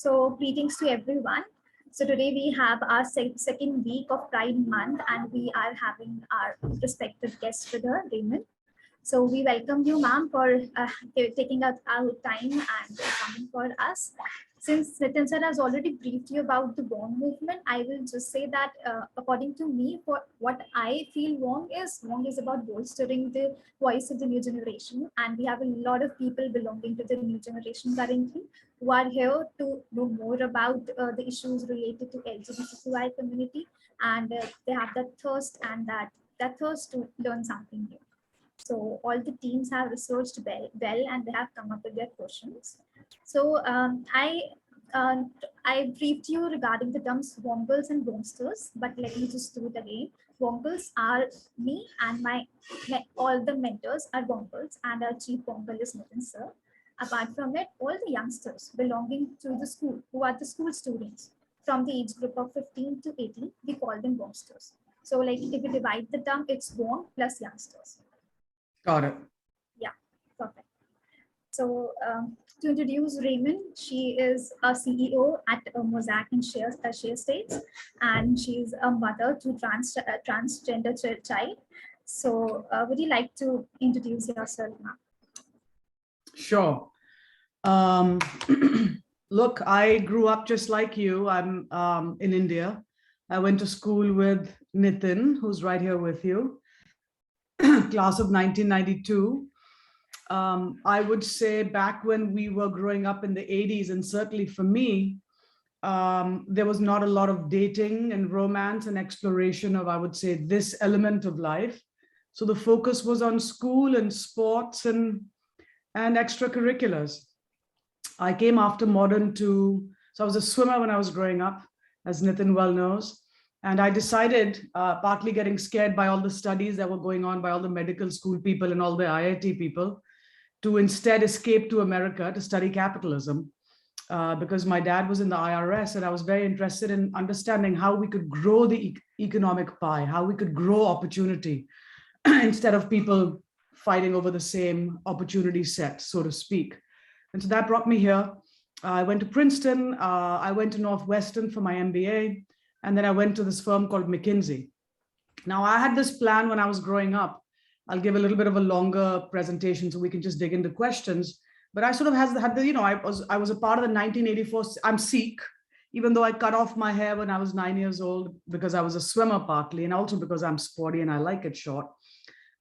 So greetings to everyone. So today we have our second week of Pride Month and we are having our respected guest with her, Raymond. So we welcome you, ma'am, for taking out our time and coming for us. Since Nitin sir has already briefed you about the Wong movement, I will just say that according to me, for what I feel Wong is about bolstering the voice of the new generation. And we have a lot of people belonging to the new generation currently who are here to know more about the issues related to LGBTQI community. And they have that thirst and that thirst to learn something new. So all the teams have researched well and they have come up with their questions. So I briefed you regarding the terms Wongles and Vongsters, but let me just do it again. Wongles are me and all the mentors are Wongles and our chief Wongle is Nitin sir. Apart from it, all the youngsters belonging to the school who are the school students from the age group of 15 to 18, we call them Wongsters. So like if we divide the term, it's Wong plus youngsters. Got it. Yeah, perfect. So to introduce Raymond, she is a CEO at Mosaic and Share States, and she's a mother to transgender child. So would you like to introduce yourself, ma'am? Sure. Look, I grew up just like you. I'm in India. I went to school with Nitin, who's right here with you. Class of 1992. I would say back when we were growing up in the 80s, and certainly for me, there was not a lot of dating and romance and exploration of, I would say, this element of life. So the focus was on school and sports and extracurriculars. I came after modern so I was a swimmer when I was growing up, as Nitin well knows. And I decided, partly getting scared by all the studies that were going on by all the medical school people and all the IIT people, to instead escape to America to study capitalism, because my dad was in the IRS and I was very interested in understanding how we could grow the economic pie, how we could grow opportunity instead of people fighting over the same opportunity set, so to speak. And so that brought me here. I went to Princeton, I went to Northwestern for my MBA. And then I went to this firm called McKinsey. Now I had this plan when I was growing up. I'll give a little bit of a longer presentation so we can just dig into questions. But I sort of had the, I was a part of the 1984, I'm Sikh, even though I cut off my hair when I was 9 years old because I was a swimmer partly, and also because I'm sporty and I like it short.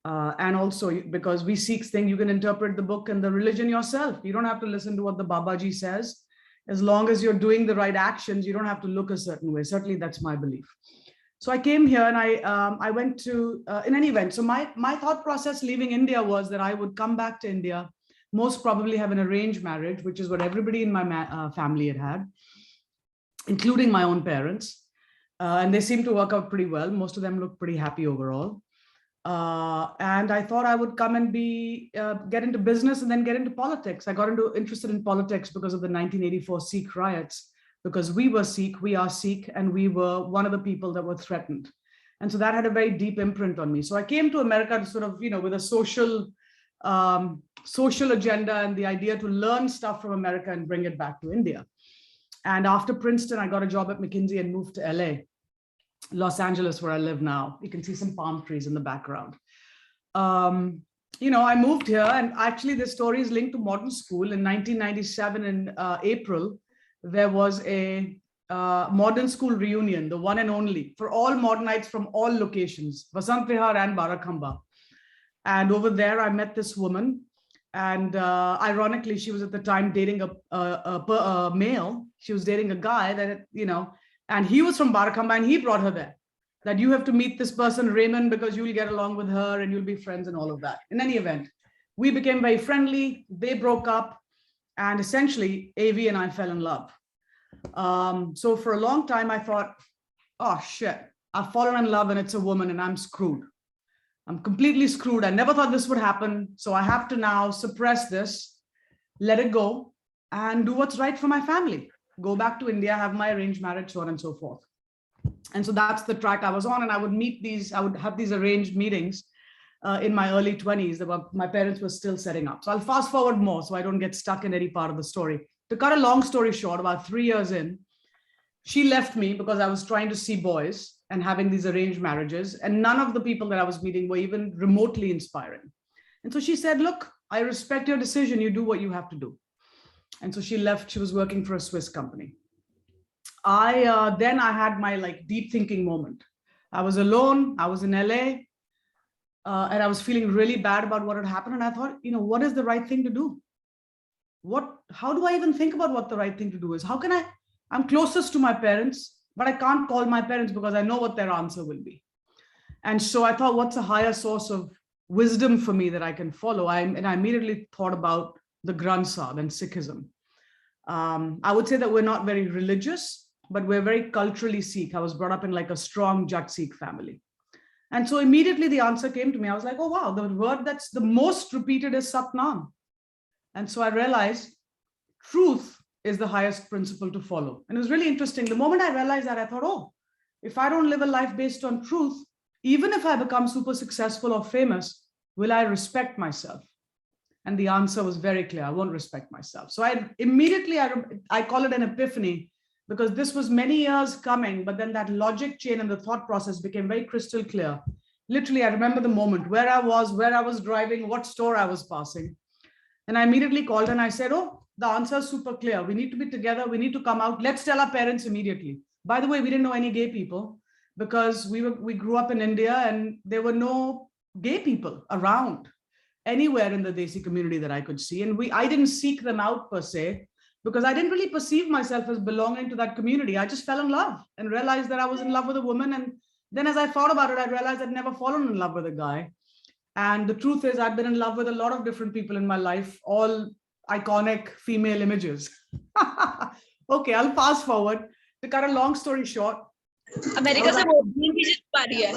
And also because we Sikhs think you can interpret the book and the religion yourself. You don't have to listen to what the Babaji says. As long as you're doing the right actions, you don't have to look a certain way. Certainly, that's my belief. So I came here and I went to, in any event, so my thought process leaving India was that I would come back to India, most probably have an arranged marriage, which is what everybody in my family had, including my own parents. And they seemed to work out pretty well. Most of them looked pretty happy overall. And I thought I would come and get into business and then get into politics. I got interested in politics because of the 1984 Sikh riots, because we were Sikh, we are Sikh, and we were one of the people that were threatened. And so that had a very deep imprint on me. So I came to America to sort of, with a social agenda and the idea to learn stuff from America and bring it back to India. And after Princeton, I got a job at McKinsey and moved to LA. Los Angeles, where I live now. You can see some palm trees in the background. I moved here, and actually the story is linked to modern school. In 1997, in April, there was a modern school reunion, the one and only, for all modernites from all locations, Vasant Vihar and Barakhamba. And over there, I met this woman. And ironically, she was at the time dating a male. She was dating a guy that, and he was from Barakhamba and he brought her there. That you have to meet this person, Raymond, because you'll get along with her and you'll be friends and all of that. In any event, we became very friendly. They broke up. And essentially, AV and I fell in love. So for a long time, I thought, oh, shit, I've fallen in love and it's a woman and I'm screwed. I'm completely screwed. I never thought this would happen. So I have to now suppress this, let it go, and do what's right for my family. Go back to India, have my arranged marriage, so on and so forth. And so that's the track I was on. And I would have these arranged meetings in my early 20s that my parents were still setting up. So I'll fast forward more so I don't get stuck in any part of the story. To cut a long story short, about 3 years in, she left me because I was trying to see boys and having these arranged marriages. And none of the people that I was meeting were even remotely inspiring. And so she said, look, I respect your decision. You do what you have to do. And so she left. She was working for a Swiss company. Then I had my like deep thinking moment. I was alone. I was in LA. And I was feeling really bad about what had happened. And I thought, what is the right thing to do? How do I even think about what the right thing to do is? I'm closest to my parents, but I can't call my parents because I know what their answer will be. And so I thought, what's a higher source of wisdom for me that I can follow? And I immediately thought about the Granth Sahib and Sikhism. I would say that we're not very religious, but we're very culturally Sikh. I was brought up in like a strong Jat Sikh family. And so immediately the answer came to me. I was like, oh, wow, the word that's the most repeated is Satnam. And so I realized truth is the highest principle to follow. And it was really interesting. The moment I realized that, I thought, oh, if I don't live a life based on truth, even if I become super successful or famous, will I respect myself? And the answer was very clear. I won't respect myself. So I call it an epiphany, because this was many years coming, but then that logic chain and the thought process became very crystal clear. Literally, I remember the moment where I was driving, what store I was passing. And I immediately called and I said, oh, the answer is super clear. We need to be together. We need to come out. Let's tell our parents immediately. By the way, we didn't know any gay people because we grew up in India and there were no gay people around anywhere in the Desi community that I could see. And I didn't seek them out per se, because I didn't really perceive myself as belonging to that community. I just fell in love and realized that I was in love with a woman. And then as I thought about it, I realized I'd never fallen in love with a guy. And the truth is, I've been in love with a lot of different people in my life, all iconic female images. Okay, I'll fast forward. To cut a long story short. America से voting भी जित पा रही है.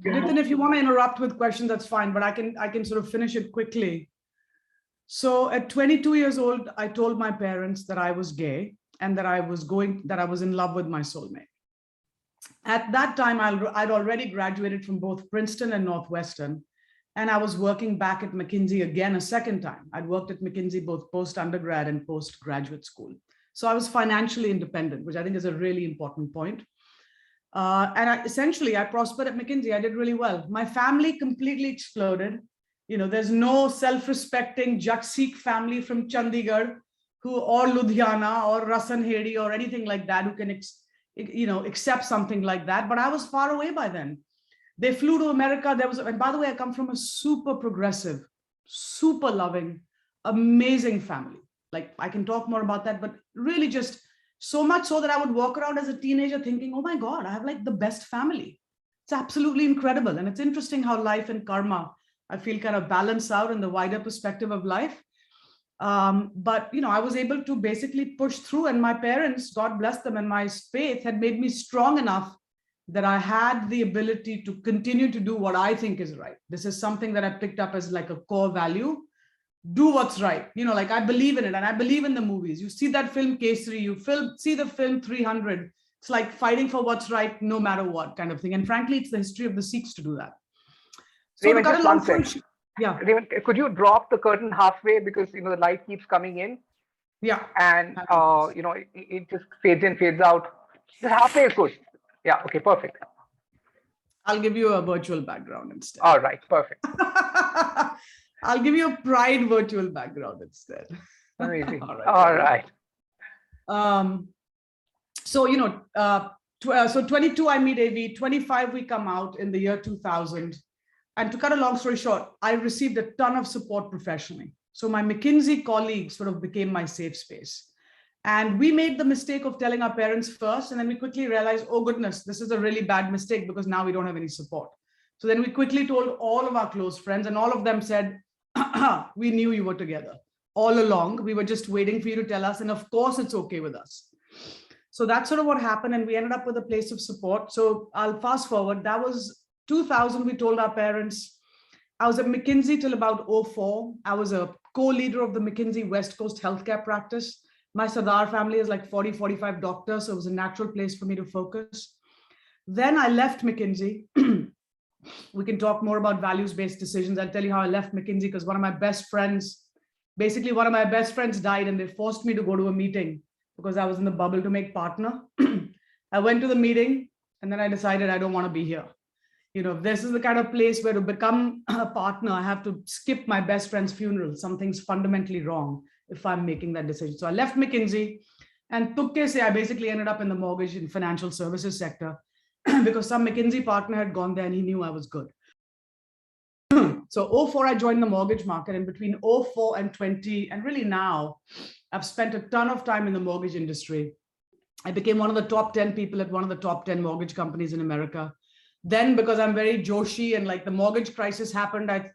Nitin, if you want to interrupt with questions, that's fine, but I can sort of finish it quickly. So at 22 years old, I told my parents that I was gay and that I was in love with my soulmate. At that time, I'd already graduated from both Princeton and Northwestern, and I was working back at McKinsey again a second time. I'd worked at McKinsey both post-undergrad and post-graduate school. So I was financially independent, which I think is a really important point. And essentially, I prospered at McKinsey. I did really well. My family completely exploded. There's no self-respecting Jat Sikh family from Chandigarh or Ludhiana or Rasanhedi or anything like that who can accept something like that. But I was far away by then. They flew to America. And by the way, I come from a super progressive, super loving, amazing family. Like, I can talk more about that, but really just so much so that I would walk around as a teenager thinking, oh my God, I have like the best family. It's absolutely incredible. And it's interesting how life and karma, I feel, kind of balance out in the wider perspective of life. But I was able to basically push through, and my parents, God bless them, and my faith had made me strong enough that I had the ability to continue to do what I think is right. This is something that I picked up as like a core value. Do what's right. Like, I believe in it, and I believe in the movies. You see that film Kesari, see the film 300. It's like fighting for what's right, no matter what, kind of thing. And frankly, it's the history of the Sikhs to do that. So Raymond, just one second. Yeah. Raymond, could you drop the curtain halfway, because the light keeps coming in? Yeah. And it just fades in, fades out. Just halfway is good. Yeah. Okay. Perfect. I'll give you a virtual background instead. All right. Perfect. I'll give you a pride virtual background instead. Amazing. All right. So 22, I meet AV. 25, we come out in the year 2000. And to cut a long story short, I received a ton of support professionally. So my McKinsey colleagues sort of became my safe space. And we made the mistake of telling our parents first, and then we quickly realized, oh goodness, this is a really bad mistake because now we don't have any support. So then we quickly told all of our close friends, and all of them said, we knew you were together all along. We were just waiting for you to tell us. And of course, it's okay with us. So that's sort of what happened. And we ended up with a place of support. So I'll fast forward. That was 2000. We told our parents. I was at McKinsey till about 2004. I was a co-leader of the McKinsey West Coast healthcare practice. My Sardar family is like 40, 45 doctors. So it was a natural place for me to focus. Then I left McKinsey. We can talk more about values-based decisions. I'll tell you how I left McKinsey, because one of my best friends basically one of my best friends died and they forced me to go to a meeting because I was in the bubble to make partner. I went to the meeting and then I decided I don't want to be here. This is the kind of place where to become a partner, I have to skip my best friend's funeral. Something's fundamentally wrong if I'm making that decision. So I left McKinsey and I basically ended up in the mortgage and financial services sector because some McKinsey partner had gone there and he knew I was good. So 04, I joined the mortgage market, and between 04 and 20, and really now, I've spent a ton of time in the mortgage industry. I became one of the top 10 people at one of the top 10 mortgage companies in America. Then, because I'm very Joshi and like the mortgage crisis happened, I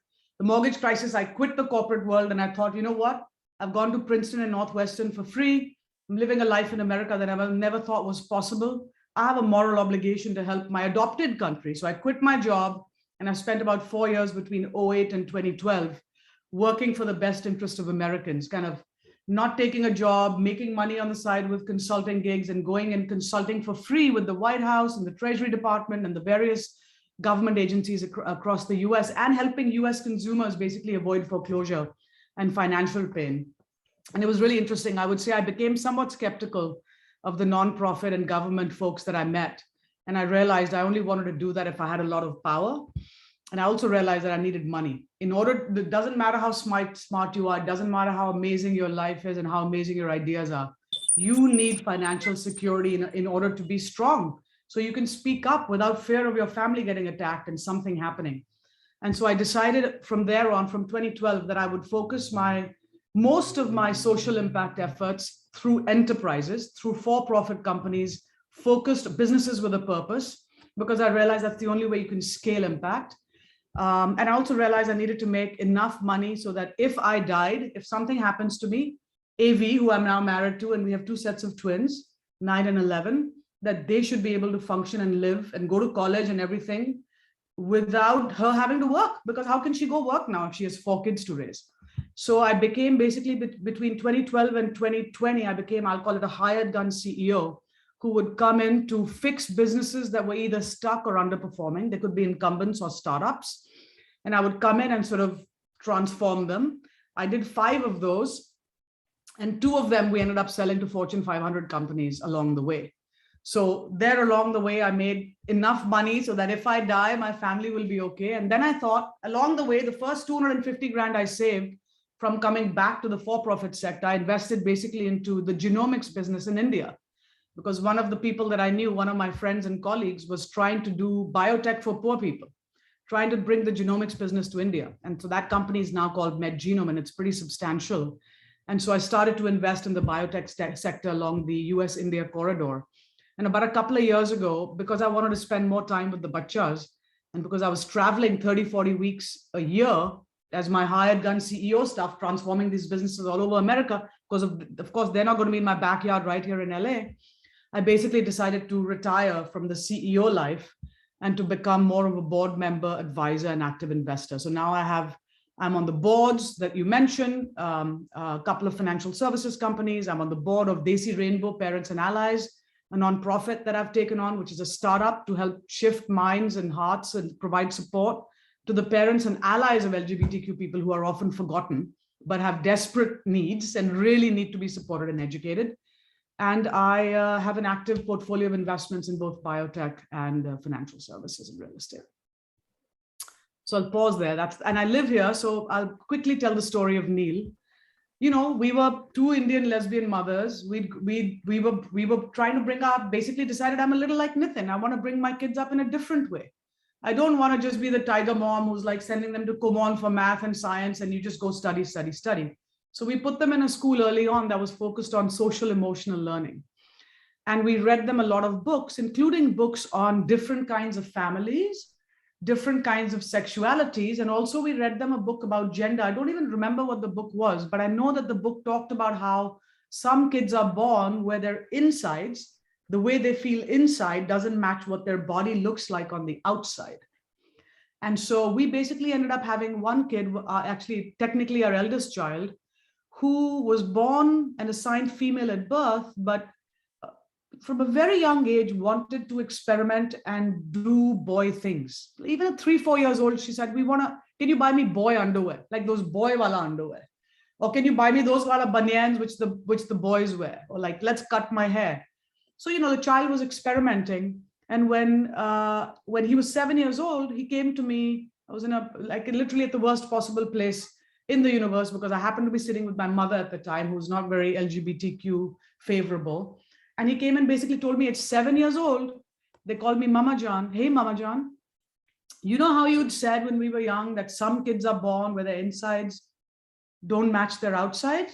quit the corporate world and I thought, you know what? I've gone to Princeton and Northwestern for free. I'm living a life in America that I never thought was possible. I have a moral obligation to help my adopted country. So I quit my job and I spent about 4 years between 08 and 2012 working for the best interest of Americans, kind of not taking a job, making money on the side with consulting gigs and going and consulting for free with the White House and the Treasury Department and the various government agencies across the US, and helping US consumers basically avoid foreclosure and financial pain. And it was really interesting. I would say I became somewhat skeptical of the nonprofit and government folks that I met. And I realized I only wanted to do that if I had a lot of power. And I also realized that I needed money. It doesn't matter how smart you are, it doesn't matter how amazing your life is and how amazing your ideas are. You need financial security in order to be strong. So you can speak up without fear of your family getting attacked and something happening. And so I decided from there on, from 2012, that I would focus most of my social impact efforts through enterprises, through for-profit companies, focused businesses with a purpose, because I realized that's the only way you can scale impact. And I also realized I needed to make enough money so that if I died, if something happens to me, AV, who I'm now married to, and we have 2 sets of twins, 9 and 11, that they should be able to function and live and go to college and everything without her having to work, because how can she go work now if she has 4 kids to raise? So I became basically between 2012 and 2020, I'll call it a hired gun CEO who would come in to fix businesses that were either stuck or underperforming. They could be incumbents or startups. And I would come in and sort of transform them. I did 5 of those, and 2 of them we ended up selling to Fortune 500 companies along the way. So there along the way, I made enough money so that if I die, my family will be okay. And then I thought along the way, the first 250 grand I saved from coming back to the for-profit sector, I invested basically into the genomics business in India. Because one of the people that I knew, one of my friends and colleagues, was trying to do biotech for poor people, trying to bring the genomics business to India. And so that company is now called MedGenome, and it's pretty substantial. And so I started to invest in the biotech sector along the US-India corridor. And about a couple of years ago, because I wanted to spend more time with the bachas, and because I was traveling 30, 40 weeks a year as my hired gun CEO stuff, transforming these businesses all over America, because of course, they're not going to be in my backyard right here in LA. I basically decided to retire from the CEO life and to become more of a board member, advisor, and active investor. So now I'm on the boards that you mentioned, a couple of financial services companies. I'm on the board of Desi Rainbow Parents and Allies, a nonprofit that I've taken on, which is a startup to help shift minds and hearts and provide support to the parents and allies of LGBTQ people who are often forgotten, but have desperate needs and really need to be supported and educated. And I have an active portfolio of investments in both biotech and financial services and real estate. So I'll pause there. And I live here, so I'll quickly tell the story of Neil. We were 2 Indian lesbian mothers. We were trying to bring up, basically decided I'm a little like Nitin. I want to bring my kids up in a different way. I don't want to just be the tiger mom who's like sending them to Kumon for math and science and you just go study, study, study. So we put them in a school early on that was focused on social emotional learning. And we read them a lot of books, including books on different kinds of families, different kinds of sexualities. And also we read them a book about gender. I don't even remember what the book was, but I know that the book talked about how some kids are born where their insides, the way they feel inside, doesn't match what their body looks like on the outside. And so we basically ended up having one kid, actually technically our eldest child, who was born and assigned female at birth, but from a very young age wanted to experiment and do boy things. Even at 3-4 years old, she said, can you buy me boy underwear, like those boy wala underwear? Or can you buy me those kind of banyans which the boys wear? Or like, let's cut my hair. So, the child was experimenting. And when he was 7 years old, he came to me. I was literally at the worst possible place in the universe, because I happened to be sitting with my mother at the time, who's not very LGBTQ favorable. And he came and basically told me, at 7 years old, they called me Mama Jan. Hey, Mama Jan, you know how you'd said when we were young that some kids are born where their insides don't match their outsides?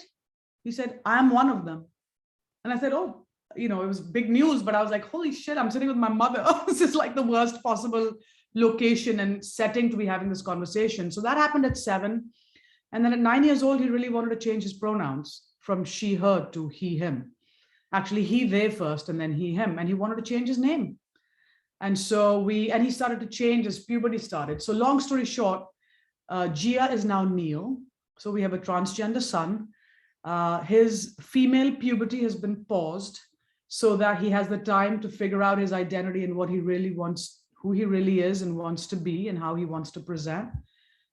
He said, I am one of them. And I said, oh, it was big news, but I was like, holy shit, I'm sitting with my mother. This is like the worst possible location and setting to be having this conversation. So that happened at 7. And then at 9 years old, he really wanted to change his pronouns from she, her to he, him. Actually, he, they first, and then he, him. And he wanted to change his name. And so he started to change as puberty started. So long story short, Gia is now Neil. So we have a transgender son. His female puberty has been paused so that he has the time to figure out his identity and what he really wants, who he really is and wants to be, and how he wants to present.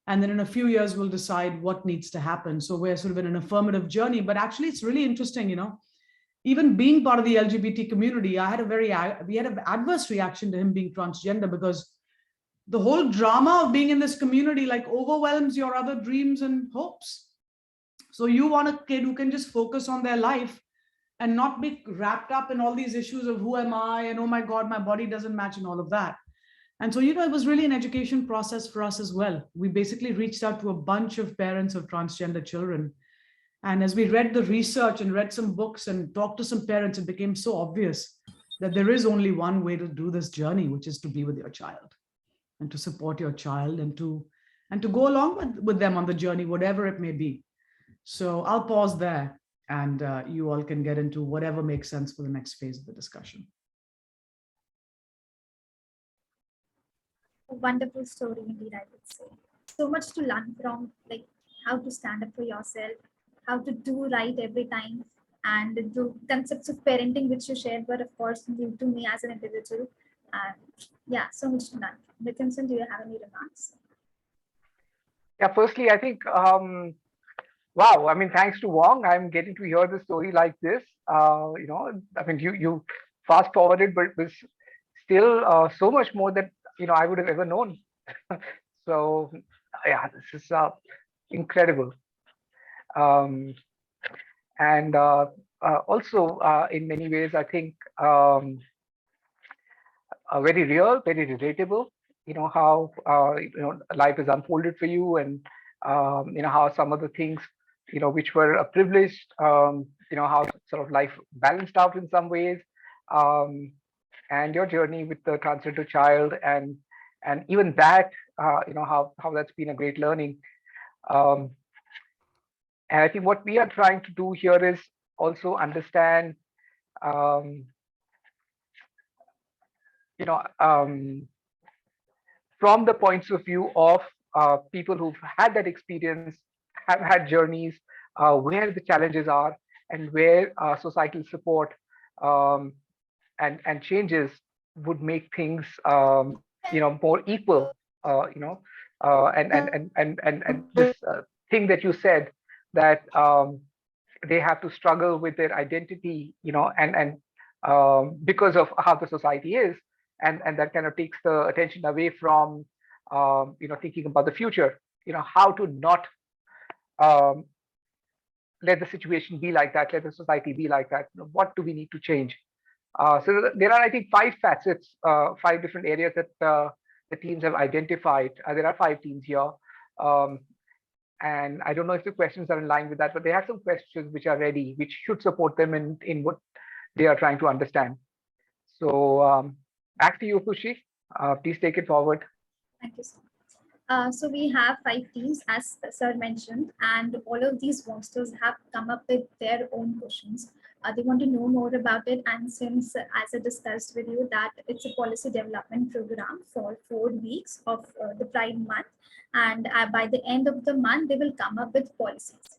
And then in a few years, we'll decide what needs to happen. So we're sort of in an affirmative journey, but actually it's really interesting, even being part of the LGBT community, we had an adverse reaction to him being transgender, because the whole drama of being in this community like overwhelms your other dreams and hopes. So you want a kid who can just focus on their life and not be wrapped up in all these issues of who am I, and oh my God, my body doesn't match, and all of that. And so, it was really an education process for us as well. We basically reached out to a bunch of parents of transgender children. And as we read the research and read some books and talked to some parents, it became so obvious that there is only one way to do this journey, which is to be with your child and to support your child and to go along with them on the journey, whatever it may be. So I'll pause there, and you all can get into whatever makes sense for the next phase of the discussion. A wonderful story indeed, I would say. So much to learn from, like how to stand up for yourself, how to do right every time, and the concepts of parenting which you shared were, of course, new to me as an individual. And yeah, so much to learn. Nitinson, do you have any remarks? Yeah, firstly, I think, wow, I mean, thanks to Wong, I'm getting to hear the story like this. I mean, you fast forwarded, but it was still so much more that, I would have ever known. So, yeah, this is incredible. And also, in many ways, I think very real, very relatable. How life is unfolded for you, and how some of the things which were privileged, how sort of life balanced out in some ways, and your journey with the transgender child, and even that, how that's been a great learning. And I think what we are trying to do here is also understand, from the points of view of people who've had that experience, have had journeys, where the challenges are, and where societal support and changes would make things more equal. And this thing that you said, that they have to struggle with their identity, and because of how the society is, and that kind of takes the attention away from thinking about the future, how to not let the situation be like that, let the society be like that. What do we need to change? So there are, I think, 5 facets, 5 different areas that the teams have identified. There are 5 teams here. And I don't know if the questions are in line with that, but they have some questions which are ready, which should support them in what they are trying to understand. So back to you, Khushi. Please take it forward. Thank you so much. So we have 5 teams, as Sir mentioned, and all of these Vongsters have come up with their own questions. They want to know more about it, and since, as I discussed with you, that it's a policy development program for 4 weeks of the Pride Month, and by the end of the month, they will come up with policies.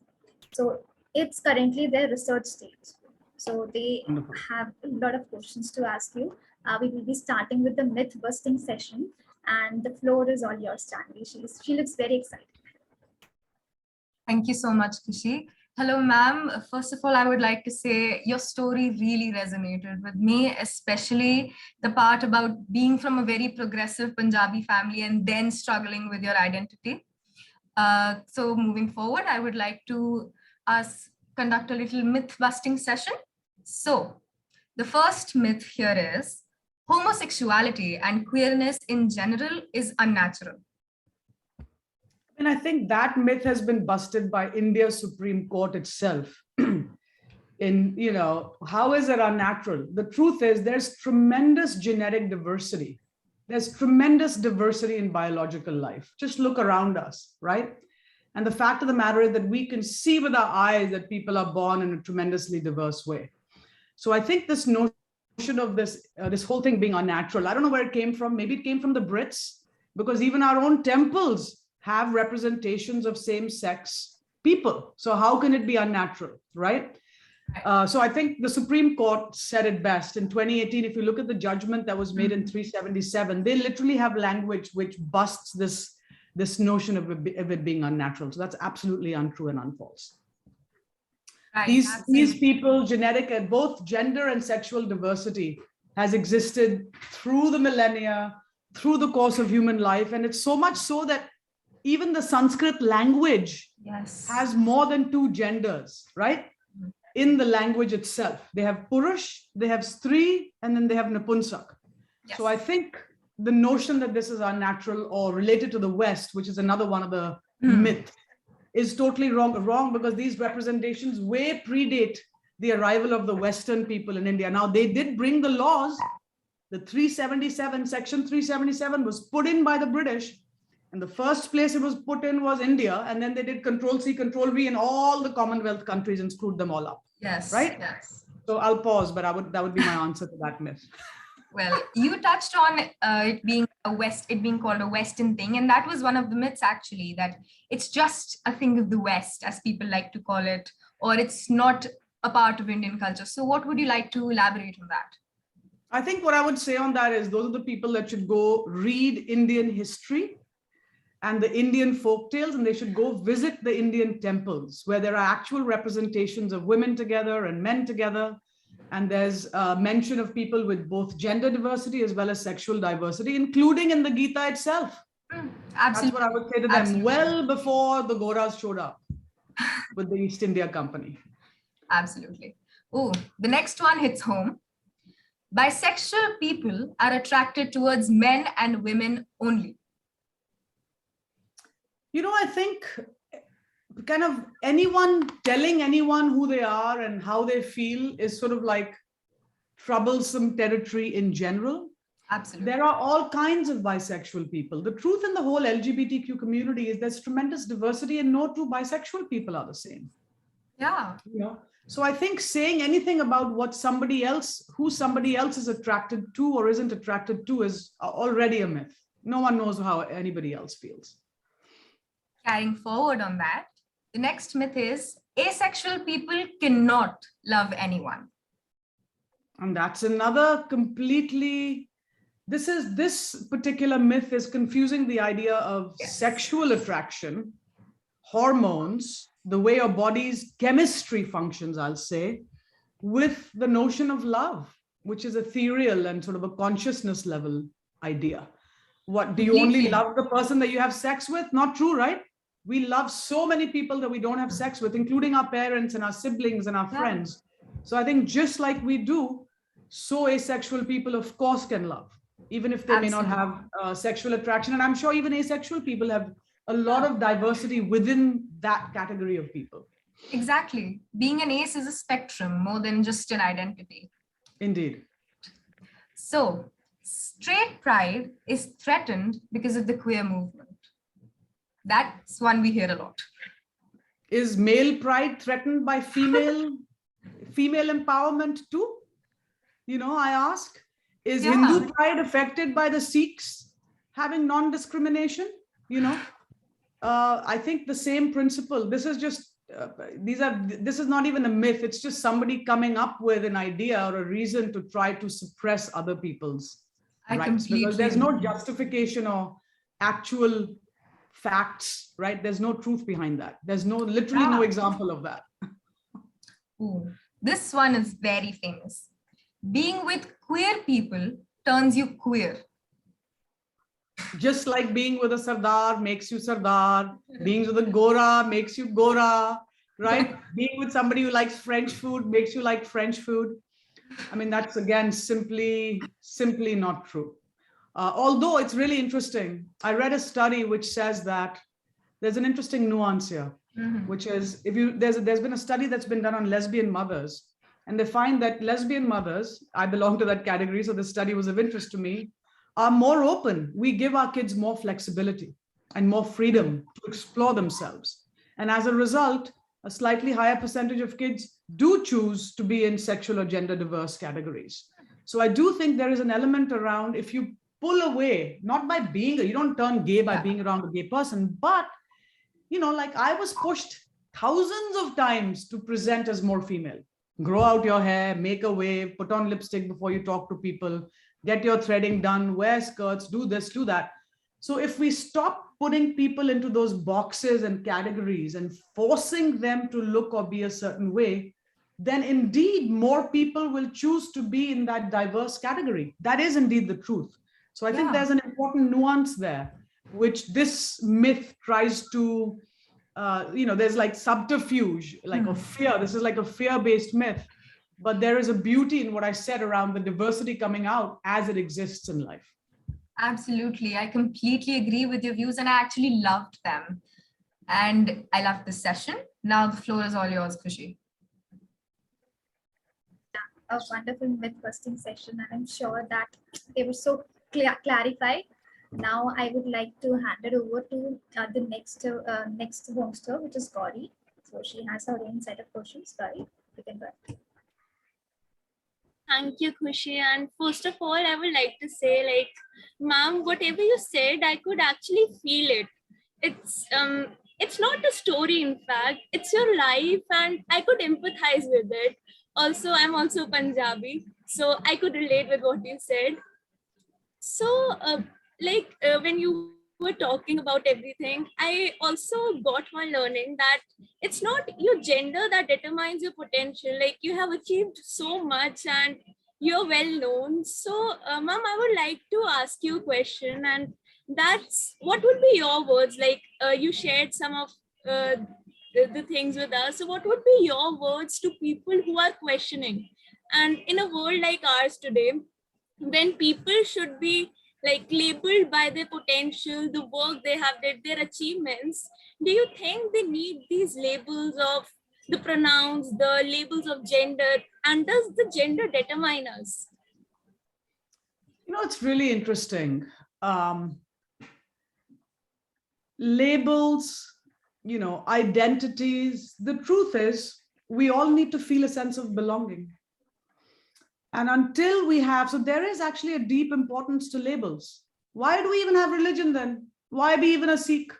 So it's currently their research stage. So they have a lot of questions to ask you. We will be starting with the myth busting session. And the floor is all yours, Chanvi. She looks very excited. Thank you so much, Kushi. Hello, ma'am. First of all, I would like to say your story really resonated with me, especially the part about being from a very progressive Punjabi family and then struggling with your identity. So moving forward, I would like to conduct a little myth busting session. So the first myth here is homosexuality and queerness in general is unnatural. And I think that myth has been busted by India's Supreme Court itself. How is it unnatural? The truth is there's tremendous genetic diversity. There's tremendous diversity in biological life. Just look around us, right? And the fact of the matter is that we can see with our eyes that people are born in a tremendously diverse way. So I think this notion of this whole thing being unnatural, I don't know where it came from. Maybe it came from the Brits, because even our own temples have representations of same-sex people. So how can it be unnatural, right? So I think the Supreme Court said it best in 2018. If you look at the judgment that was made in 377, they literally have language which busts this notion of it being unnatural. So that's absolutely untrue and unfalse. Right, These people, both gender and sexual diversity has existed through the millennia, through the course of human life. And it's so much so that even the Sanskrit language has more than two genders, right? In the language itself, they have Purush, they have Stri, and then they have Napunsak. Yes. So I think the notion that this is unnatural or related to the West, which is another one of the myths, is totally wrong because these representations way predate the arrival of the Western people in India. Now, they did bring the laws. The 377, section 377 was put in by the British. And the first place it was put in was India. And then they did Control-C, Control-V in all the Commonwealth countries and screwed them all up. Yes. Right? Yes. So I'll pause, but that would be my answer to that myth. Well, you touched on it being called a Western thing. And that was one of the myths, actually, that it's just a thing of the West, as people like to call it, or it's not a part of Indian culture. So what would you like to elaborate on that? I think what I would say on that is those are the people that should go read Indian history and the Indian folktales, and they should go visit the Indian temples where there are actual representations of women together and men together. And there's a mention of people with both gender diversity as well as sexual diversity, including in the Gita itself. Absolutely. That's what I would say to them. Absolutely. Well before the Goras showed up with the East India Company. Absolutely. Oh, the next one hits home. Bisexual people are attracted towards men and women only. I think kind of anyone telling anyone who they are and how they feel is sort of like troublesome territory in general. Absolutely. There are all kinds of bisexual people. The truth in the whole LGBTQ community is there's tremendous diversity and no two bisexual people are the same. Yeah. So I think saying anything about who somebody else is attracted to or isn't attracted to is already a myth. No one knows how anybody else feels. Carrying forward on that, the next myth is asexual people cannot love anyone. And that's another completely, this particular myth is confusing the idea of sexual attraction, hormones, the way your body's chemistry functions, I'll say, with the notion of love, which is ethereal and sort of a consciousness level idea. What, do you only love the person that you have sex with? Not true, right? We love so many people that we don't have sex with, including our parents and our siblings and our friends. So I think just like we do, so asexual people, of course, can love, even if they may not have sexual attraction. And I'm sure even asexual people have a lot of diversity within that category of people. Exactly. Being an ace is a spectrum more than just an identity. Indeed. So straight pride is threatened because of the queer movement. That's one we hear a lot. Is male pride threatened by female empowerment too? I ask, is Hindu pride affected by the Sikhs having non-discrimination? I think the same principle. This is just, this is not even a myth. It's just somebody coming up with an idea or a reason to try to suppress other people's rights, because there's no justification or actual facts, right? There's no truth behind that. There's literally no example of that. Ooh, this one is very famous. Being with queer people turns you queer. Just like being with a Sardar makes you Sardar, being with a Gora makes you Gora, right? Being with somebody who likes French food makes you like French food. I mean, that's again, simply not true. Although it's really interesting. I read a study which says that there's an interesting nuance here, which is there's been a study that's been done on lesbian mothers, and they find that lesbian mothers, I belong to that category, so this study was of interest to me, are more open. We give our kids more flexibility and more freedom to explore themselves. And as a result, a slightly higher percentage of kids do choose to be in sexual or gender diverse categories. So I do think there is an element around, if you pull away, not by being, you don't turn gay by being around a gay person, but, like I was pushed thousands of times to present as more female. Grow out your hair, make a wave, put on lipstick before you talk to people, get your threading done, wear skirts, do this, do that. So if we stop putting people into those boxes and categories and forcing them to look or be a certain way, then indeed more people will choose to be in that diverse category. That is indeed the truth. So I think there's an important nuance there, which this myth tries to, there's like subterfuge, like a fear. This is like a fear-based myth. But there is a beauty in what I said around the diversity coming out as it exists in life. Absolutely. I completely agree with your views and I actually loved them. And I loved this session. Now the floor is all yours, Khushi. A wonderful myth busting session, and I'm sure that they were so clarified. Now I would like to hand it over to the next Vongster, which is Gauri. So she has her own set of questions. Gauri, you can go ahead. Thank you, Khushi. And first of all, I would like to say, ma'am, whatever you said, I could actually feel it. It's not a story, in fact, it's your life, and I could empathize with it. Also, I'm also Punjabi, so I could relate with what you said. So, when you were talking about everything, I also got one learning that it's not your gender that determines your potential. Like, you have achieved so much and you're well known. So, ma'am, I would like to ask you a question, and that's what would be your words? You shared some of the things with us. So what would be your words to people who are questioning? And in a world like ours today, when people should be labeled by their potential, the work they have did, their achievements, do you think they need these labels of the pronouns, the labels of gender, and does the gender determine us? It's really interesting. Labels, identities. The truth is, we all need to feel a sense of belonging. And until we have, so there is actually a deep importance to labels. Why do we even have religion then? Why be even a Sikh?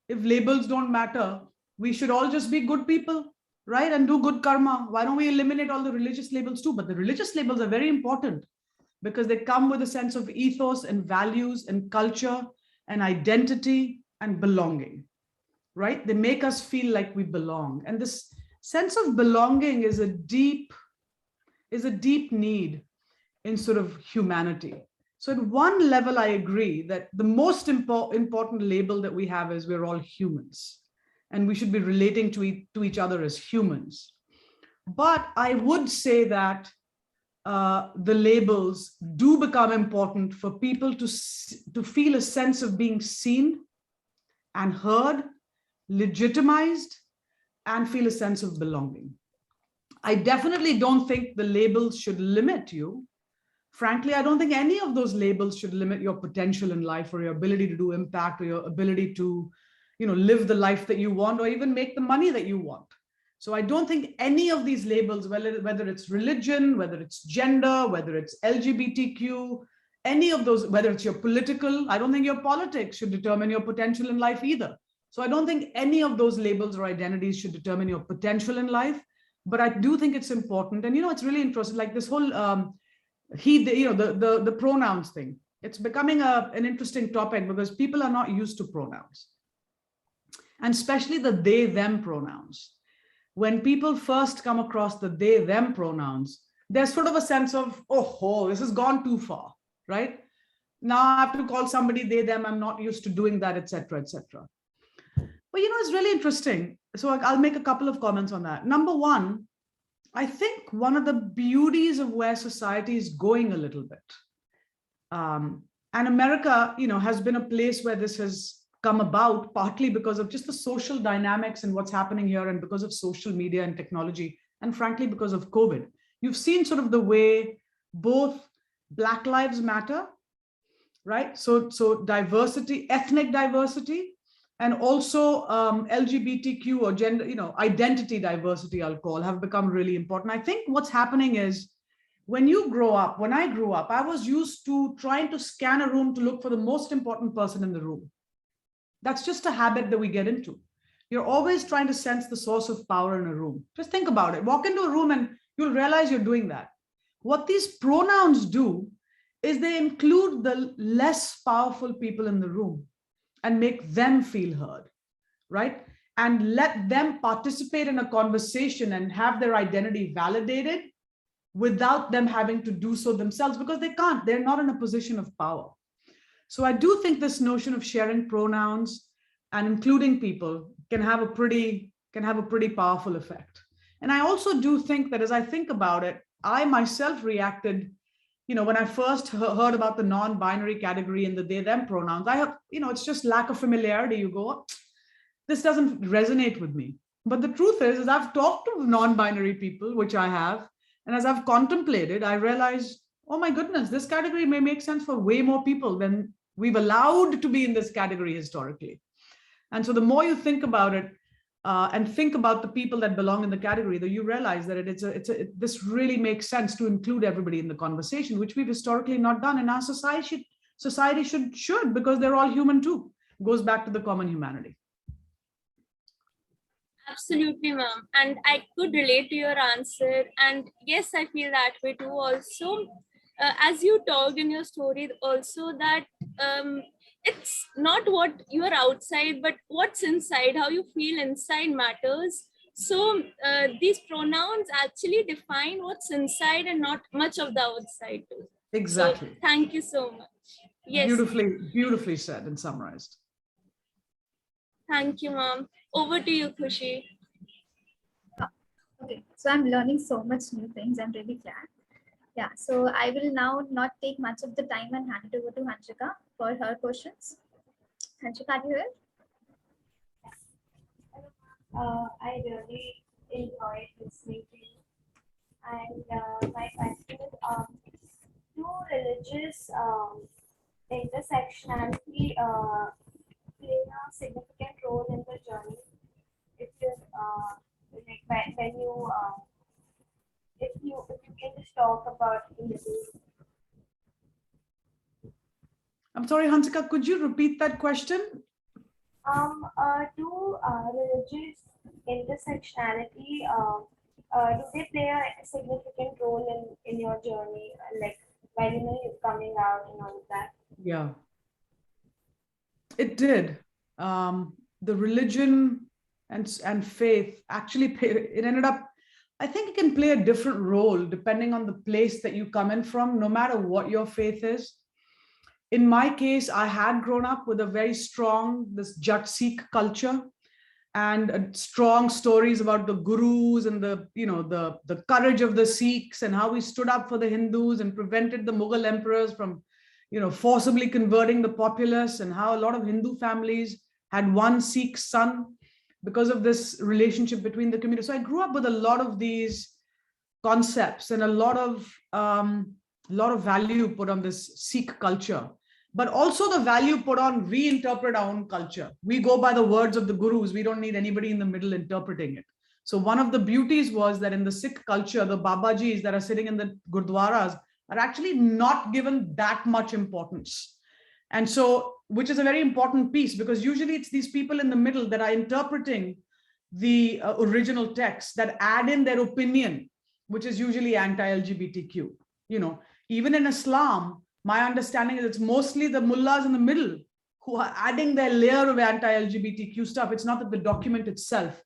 If labels don't matter, we should all just be good people, right? And do good karma. Why don't we eliminate all the religious labels too? But the religious labels are very important because they come with a sense of ethos and values and culture and identity and belonging, right? They make us feel like we belong. And this sense of belonging is a deep need in sort of humanity. So at one level, I agree that the most important label that we have is we're all humans and we should be relating to each other as humans. But I would say that the labels do become important for people to feel a sense of being seen and heard, legitimized, and feel a sense of belonging. I definitely don't think the labels should limit you. Frankly, I don't think any of those labels should limit your potential in life or your ability to do impact or your ability to, live the life that you want or even make the money that you want. So I don't think any of these labels, whether it's religion, whether it's gender, whether it's LGBTQ, any of those, whether it's your political, I don't think your politics should determine your potential in life either. So I don't think any of those labels or identities should determine your potential in life. But I do think it's important. And, it's really interesting, like this whole, the pronouns thing. It's becoming an interesting topic because people are not used to pronouns. and especially the they, them pronouns. When people first come across the they, them pronouns, there's sort of a sense of, oh, this has gone too far, right? Now I have to call somebody they, them, I'm not used to doing that, etc., etc. But it's really interesting. So I'll make a couple of comments on that. Number one, I think one of the beauties of where society is going a little bit, and America, has been a place where this has come about partly because of just the social dynamics and what's happening here, and because of social media and technology, and frankly, because of COVID. You've seen sort of the way both Black Lives Matter, right? So diversity, ethnic diversity, and also LGBTQ or gender, identity diversity, I'll call, have become really important. I think what's happening is when I grew up, I was used to trying to scan a room to look for the most important person in the room. That's just a habit that we get into. You're always trying to sense the source of power in a room. Just think about it. Walk into a room and you'll realize you're doing that. What these pronouns do is they include the less powerful people in the room and make them feel heard, right? And let them participate in a conversation and have their identity validated without them having to do so themselves, because they can't. They're not in a position of power. So I do think this notion of sharing pronouns and including people can have a pretty powerful effect. And I also do think that as I think about it, I myself reacted, when I first heard about the non-binary category and the they, them pronouns, I have, it's just lack of familiarity. You go, this doesn't resonate with me. But the truth is I've talked to non-binary people, which I have, and as I've contemplated, I realized, oh my goodness, this category may make sense for way more people than we've allowed to be in this category historically. And so the more you think about it, and think about the people that belong in the category, that you realize that this really makes sense to include everybody in the conversation, which we've historically not done. And our society should, because they're all human too. It goes back to the common humanity. Absolutely, ma'am. And I could relate to your answer. And yes, I feel that way too. Also, as you talked in your story, also that it's not what you are outside, but what's inside, how you feel inside matters. So these pronouns actually define what's inside and not much of the outside too. Exactly. So, thank you so much. Yes. Beautifully said and summarized. Thank you, ma'am. Over to you, Khushi. Okay, so I'm learning so much new things. I'm really glad. Yeah, so I will now not take much of the time and hand it over to Hanshika for her questions. Hanshika, are you here? I really enjoyed listening to you. And my question is, do religious intersectionality play a significant role in the journey? If you like when you if you can just talk about a little. I'm sorry, Hansika, could you repeat that question? Do religious intersectionality do they play a significant role in your journey, like while you're coming out and all of that? Yeah, it did. The religion and faith actually it ended up, I think it can play a different role depending on the place that you come in from, no matter what your faith is. In my case, I had grown up with a very strong, this Jat Sikh culture, and strong stories about the gurus and the courage of the Sikhs and how we stood up for the Hindus and prevented the Mughal emperors from, forcibly converting the populace, and how a lot of Hindu families had one Sikh son because of this relationship between the community. So I grew up with a lot of these concepts and a lot of value put on this Sikh culture, but also the value put on reinterpret our own culture. We go by the words of the gurus. We don't need anybody in the middle interpreting it. So one of the beauties was that in the Sikh culture, the Babajis that are sitting in the Gurdwaras are actually not given that much importance. And so, which is a very important piece, because usually it's these people in the middle that are interpreting the original text, that add in their opinion, which is usually anti-LGBTQ. Even in Islam, my understanding is it's mostly the mullahs in the middle who are adding their layer of anti-LGBTQ stuff. It's not that the document itself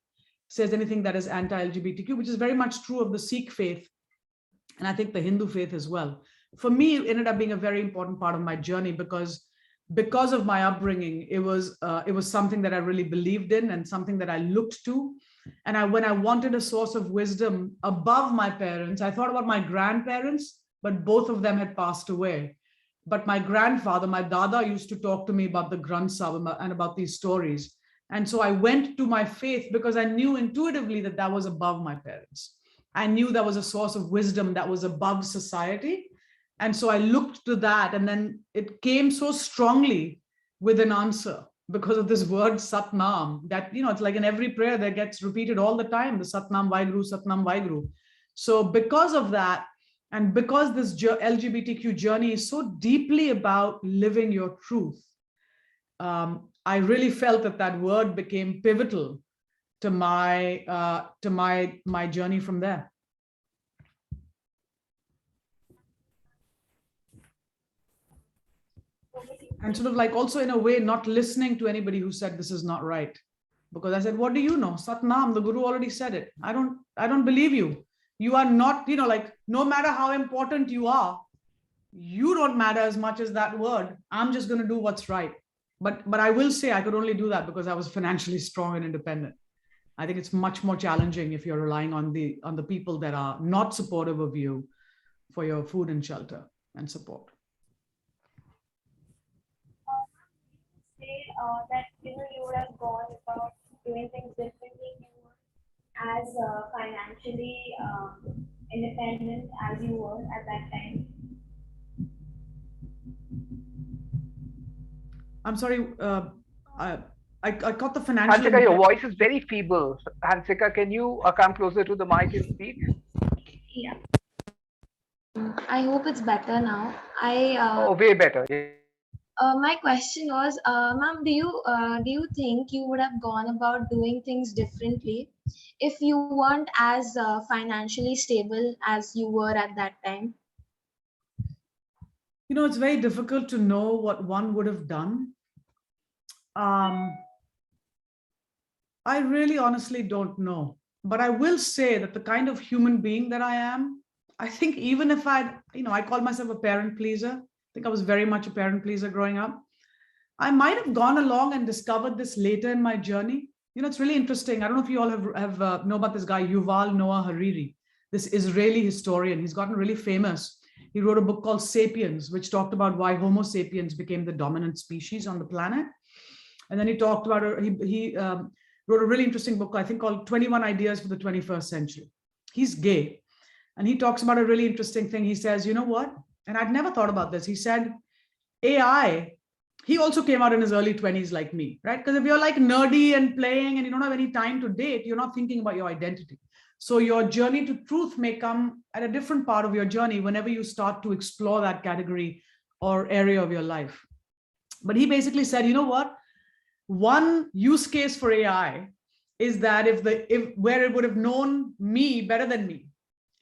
says anything that is anti-LGBTQ, which is very much true of the Sikh faith, and I think the Hindu faith as well. For me, it ended up being a very important part of my journey because of my upbringing, it was something that I really believed in and something that I looked to. And when I wanted a source of wisdom above my parents, I thought about my grandparents, but both of them had passed away. But my grandfather, my dada, used to talk to me about the Granth Sahib and about these stories. And so I went to my faith because I knew intuitively that that was above my parents. I knew that was a source of wisdom that was above society. And so I looked to that, and then it came so strongly with an answer because of this word Satnam that, it's like in every prayer that gets repeated all the time, the Satnam Vaheguru, Satnam Vaheguru. So because of that, and because this LGBTQ journey is so deeply about living your truth, I really felt that word became pivotal to my journey from there. And sort of like also in a way not listening to anybody who said this is not right, because I said, what do you know? Satnam, the Guru already said it. I don't believe you. You are not, like no matter how important you are, you don't matter as much as that word. I'm just going to do what's right. But I will say I could only do that because I was financially strong and independent. I think it's much more challenging if you're relying on the people that are not supportive of you for your food and shelter and support. Say that you would have gone about doing things differently. You were as financially independent as you were at that time. I'm sorry, I caught the financial. Hansika, your voice is very feeble. Hansika, can you come closer to the mic and speak? Yeah. I hope it's better now. Way better. My question was, ma'am, do you think you would have gone about doing things differently if you weren't as financially stable as you were at that time? It's very difficult to know what one would have done. I really honestly don't know, but I will say that the kind of human being that I am, I think even if I call myself a parent pleaser. I think I was very much a parent pleaser growing up. I might have gone along and discovered this later in my journey. It's really interesting. I don't know if you all have know about this guy, Yuval Noah Harari, this Israeli historian. He's gotten really famous. He wrote a book called Sapiens, which talked about why Homo sapiens became the dominant species on the planet. And then he talked about, he wrote a really interesting book, I think, called 21 Ideas for the 21st Century. He's gay. And he talks about a really interesting thing. He says, you know what? And I'd never thought about this. He said, AI, he also came out in his early 20s like me, right? Because if you're like nerdy and playing and you don't have any time to date, you're not thinking about your identity. So your journey to truth may come at a different part of your journey whenever you start to explore that category or area of your life. But he basically said, you know what? One use case for AI is that if where it would have known me better than me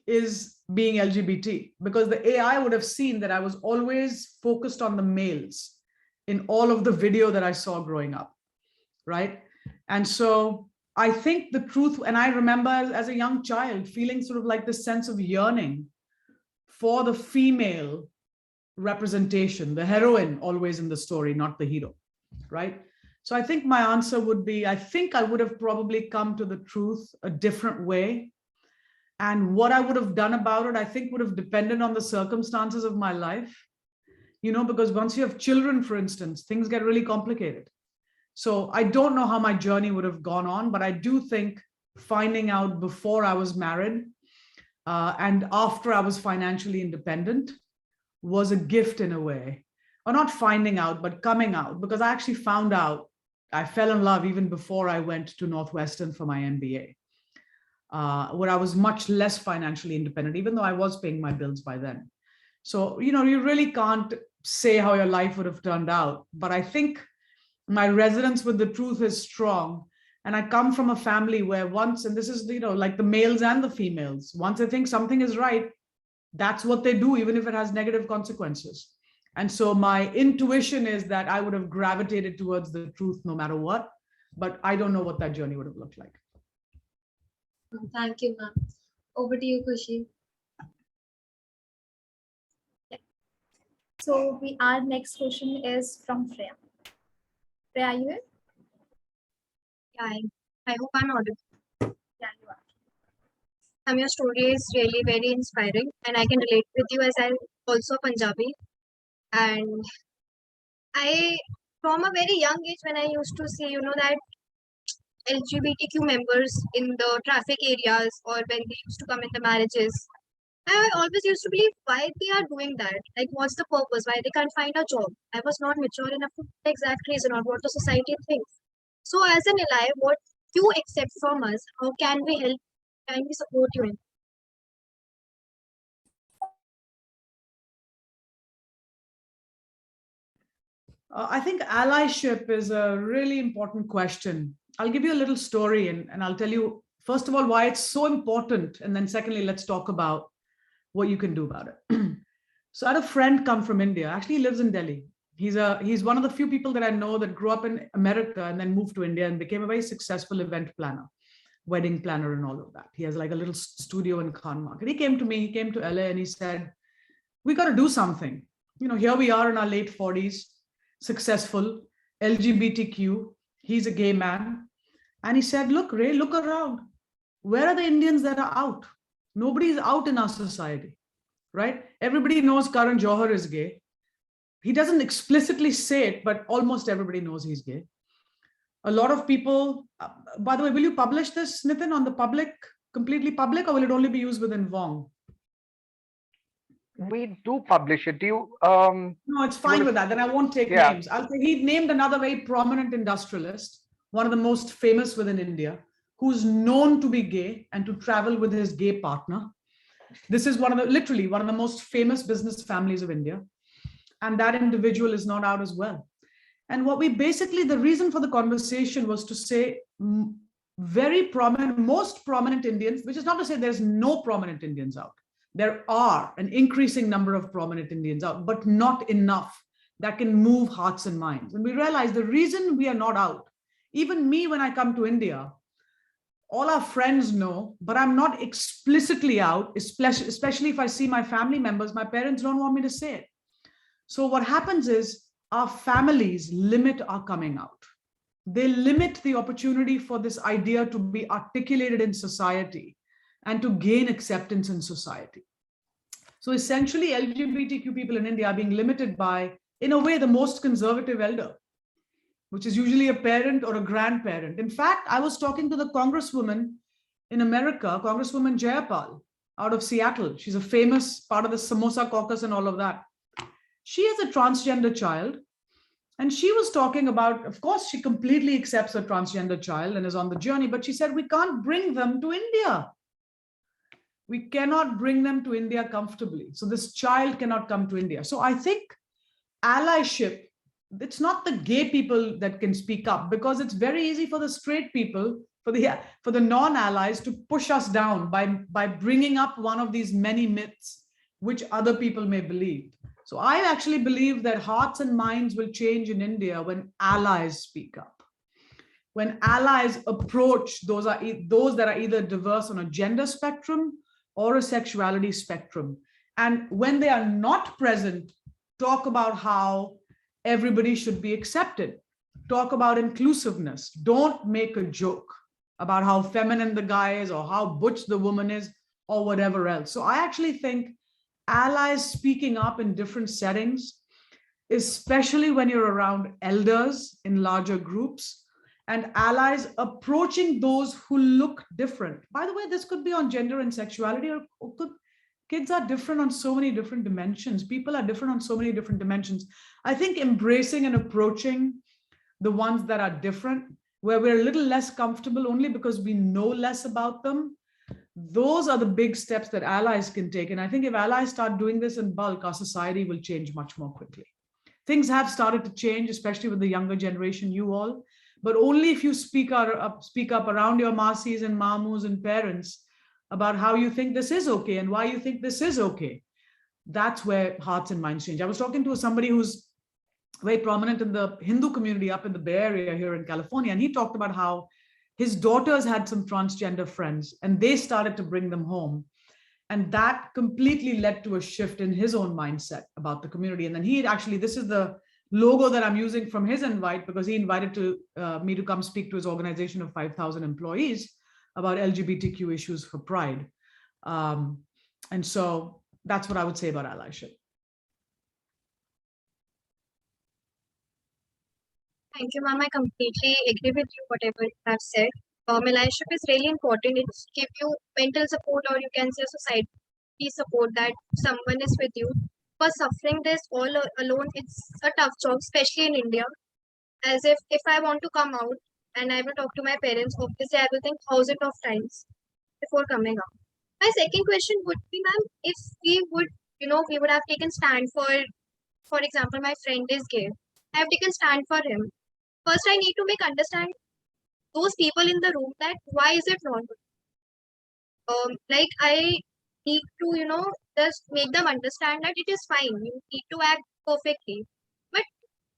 is being LGBT, because the AI would have seen that I was always focused on the males in all of the video that I saw growing up, right? And so I think the truth, and I remember as a young child feeling sort of like this sense of yearning for the female representation, the heroine always in the story, not the hero, right? So I think my answer would be, I think I would have probably come to the truth a different way. And what I would have done about it, I think would have depended on the circumstances of my life, because once you have children, for instance, things get really complicated. So I don't know how my journey would have gone on, but I do think finding out before I was married and after I was financially independent was a gift in a way, or not finding out, but coming out, because I actually found out I fell in love even before I went to Northwestern for my MBA, where I was much less financially independent, even though I was paying my bills by then. So, you really can't say how your life would have turned out, but I think my resonance with the truth is strong. And I come from a family where once, and this is, like the males and the females, once they think something is right, that's what they do, even if it has negative consequences. And so my intuition is that I would have gravitated towards the truth no matter what, but I don't know what that journey would have looked like. Thank you, ma'am. Over to you, Kushi. So our next question is from Freya. Freya, are you here? Yeah, I hope I'm audible. Yeah, you are. Your story is really very inspiring, and I can relate with you as I'm also Punjabi. And I, from a very young age, when I used to see, that LGBTQ members in the traffic areas or when they used to come in the marriages, I always used to believe why they are doing that. Like, what's the purpose? Why they can't find a job? I was not mature enough to know the exact reason or what the society thinks. So, as an ally, what you accept from us, how can we help? Can we support you in? I think allyship is a really important question. I'll give you a little story and I'll tell you, first of all, why it's so important. And then secondly, let's talk about what you can do about it. So I had a friend come from India. Actually, he lives in Delhi. He's one of the few people that I know that grew up in America and then moved to India and became a very successful event planner, wedding planner and all of that. He has like a little studio in Khan Market. He came to me, he came to LA and he said, we got to do something. Here we are in our late 40s, successful, LGBTQ, he's a gay man. And he said, look, Ray, look around. Where are the Indians that are out? Nobody's out in our society, right? Everybody knows Karan Johar is gay. He doesn't explicitly say it, but almost everybody knows he's gay. A lot of people, by the way, will you publish this, Nitin, on the public, completely public, or will it only be used within Vong? We do publish it. Do you? No, it's fine with that. Then I won't take names. I'll say he named another very prominent industrialist, one of the most famous within India, who's known to be gay and to travel with his gay partner. This is literally one of the most famous business families of India. And that individual is not out as well. And what we basically, the reason for the conversation was to say very prominent, most prominent Indians, which is not to say there's no prominent Indians out. There are an increasing number of prominent Indians out, but not enough that can move hearts and minds. And we realize the reason we are not out, even me when I come to India, all our friends know, but I'm not explicitly out, especially if I see my family members, my parents don't want me to say it. So what happens is our families limit our coming out. They limit the opportunity for this idea to be articulated in society and to gain acceptance in society. So essentially, LGBTQ people in India are being limited by, in a way, the most conservative elder, which is usually a parent or a grandparent. In fact, I was talking to the congresswoman in America, Congresswoman Jayapal out of Seattle. She's a famous part of the Samosa caucus and all of that. She has a transgender child. And she was talking about, of course, she completely accepts her transgender child and is on the journey, but she said, we can't bring them to India. We cannot bring them to India comfortably. So this child cannot come to India. So I think allyship, it's not the gay people that can speak up, because it's very easy for the straight people, for the non-allies to push us down by bringing up one of these many myths which other people may believe. So I actually believe that hearts and minds will change in India when allies speak up. When allies approach those that are either diverse on a gender spectrum or a sexuality spectrum. And when they are not present, talk about how everybody should be accepted. Talk about inclusiveness. Don't make a joke about how feminine the guy is or how butch the woman is or whatever else. So I actually think allies speaking up in different settings, especially when you're around elders in larger groups, and allies approaching those who look different. By the way, this could be on gender and sexuality, or kids are different on so many different dimensions. People are different on so many different dimensions. I think embracing and approaching the ones that are different, where we're a little less comfortable only because we know less about them, those are the big steps that allies can take. And I think if allies start doing this in bulk, our society will change much more quickly. Things have started to change, especially with the younger generation, you all, but only if you speak up around your masis and mamus and parents about how you think this is okay and why you think this is okay. that's where hearts and minds change. I was talking to somebody who's very prominent in the Hindu community up in the Bay Area here in California, and he talked about how his daughters had some transgender friends and they started to bring them home. And that completely led to a shift in his own mindset about the community. And then he actually, this is the logo that I'm using from his invite, because he invited me to come speak to his organization of 5,000 employees about LGBTQ issues for Pride. And so that's what I would say about allyship. Thank you, ma'am. I completely agree with you, whatever you have said. Allyship is really important. It gives you mental support, or you can say society support, that someone is with you. For suffering this all alone, it's a tough job, especially in India. As if I want to come out and I will talk to my parents, obviously I will think thousands of times before coming out. My second question would be, ma'am, if we would, we would have taken stand for example, my friend is gay. I have taken stand for him. First, I need to make understand those people in the room that why is it wrong? Like I need to, just make them understand that it is fine. You need to act perfectly. But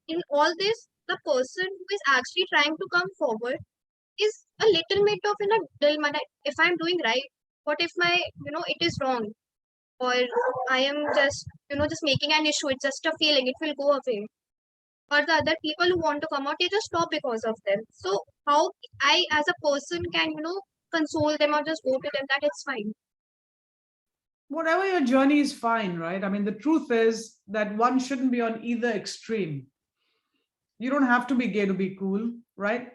in all this, the person who is actually trying to come forward is a little bit of in a dilemma that if I'm doing right, what if my, it is wrong? Or I am just, just making an issue. It's just a feeling. It will go away. Or the other people who want to come out, they just stop because of them. So how I as a person can, console them or just go to them that it's fine. Whatever your journey is fine, right? I mean, the truth is that one shouldn't be on either extreme. You don't have to be gay to be cool, right?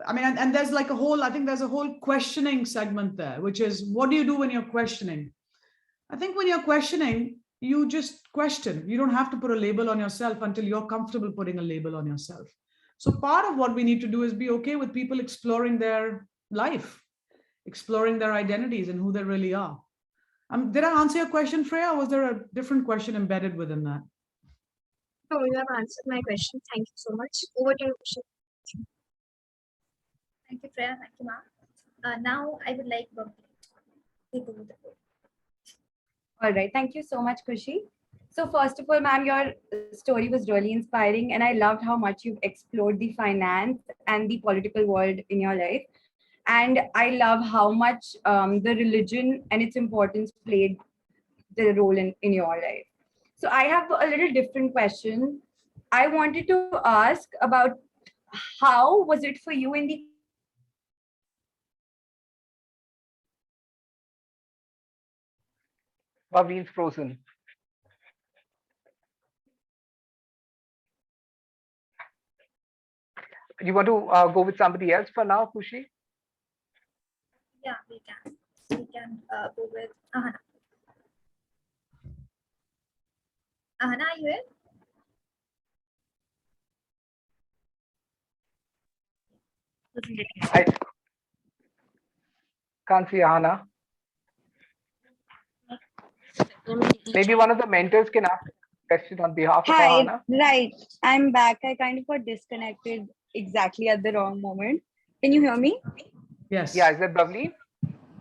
I mean, and there's like I think there's a whole questioning segment there, which is, what do you do when you're questioning? I think when you're questioning, you just question. You don't have to put a label on yourself until you're comfortable putting a label on yourself. So part of what we need to do is be okay with people exploring their life, exploring their identities and who they really are. Did I answer your question, Freya, or was there a different question embedded within that? No, you have answered my question. Thank you so much. Over to you, Kushi. Thank you, Freya. Thank you, ma'am. Now I would like to take over the floor. All right. Thank you so much, Kushi. So first of all, ma'am, your story was really inspiring, and I loved how much you've explored the finance and the political world in your life. And I love how much the religion and its importance played the role in your life. So I have a little different question. I wanted to ask about how was it for you in the Bhaveen's frozen. You want to go with somebody else for now, Kushi? Yeah, we can. We can go with Ahana. Ahana, are you here? I can't see Ahana. Maybe one of the mentors can ask a question on behalf of Hi, Ahana. right. I'm back. I kind of got disconnected exactly at the wrong moment. Can you hear me? Yes. Yeah, is that Bhavleen?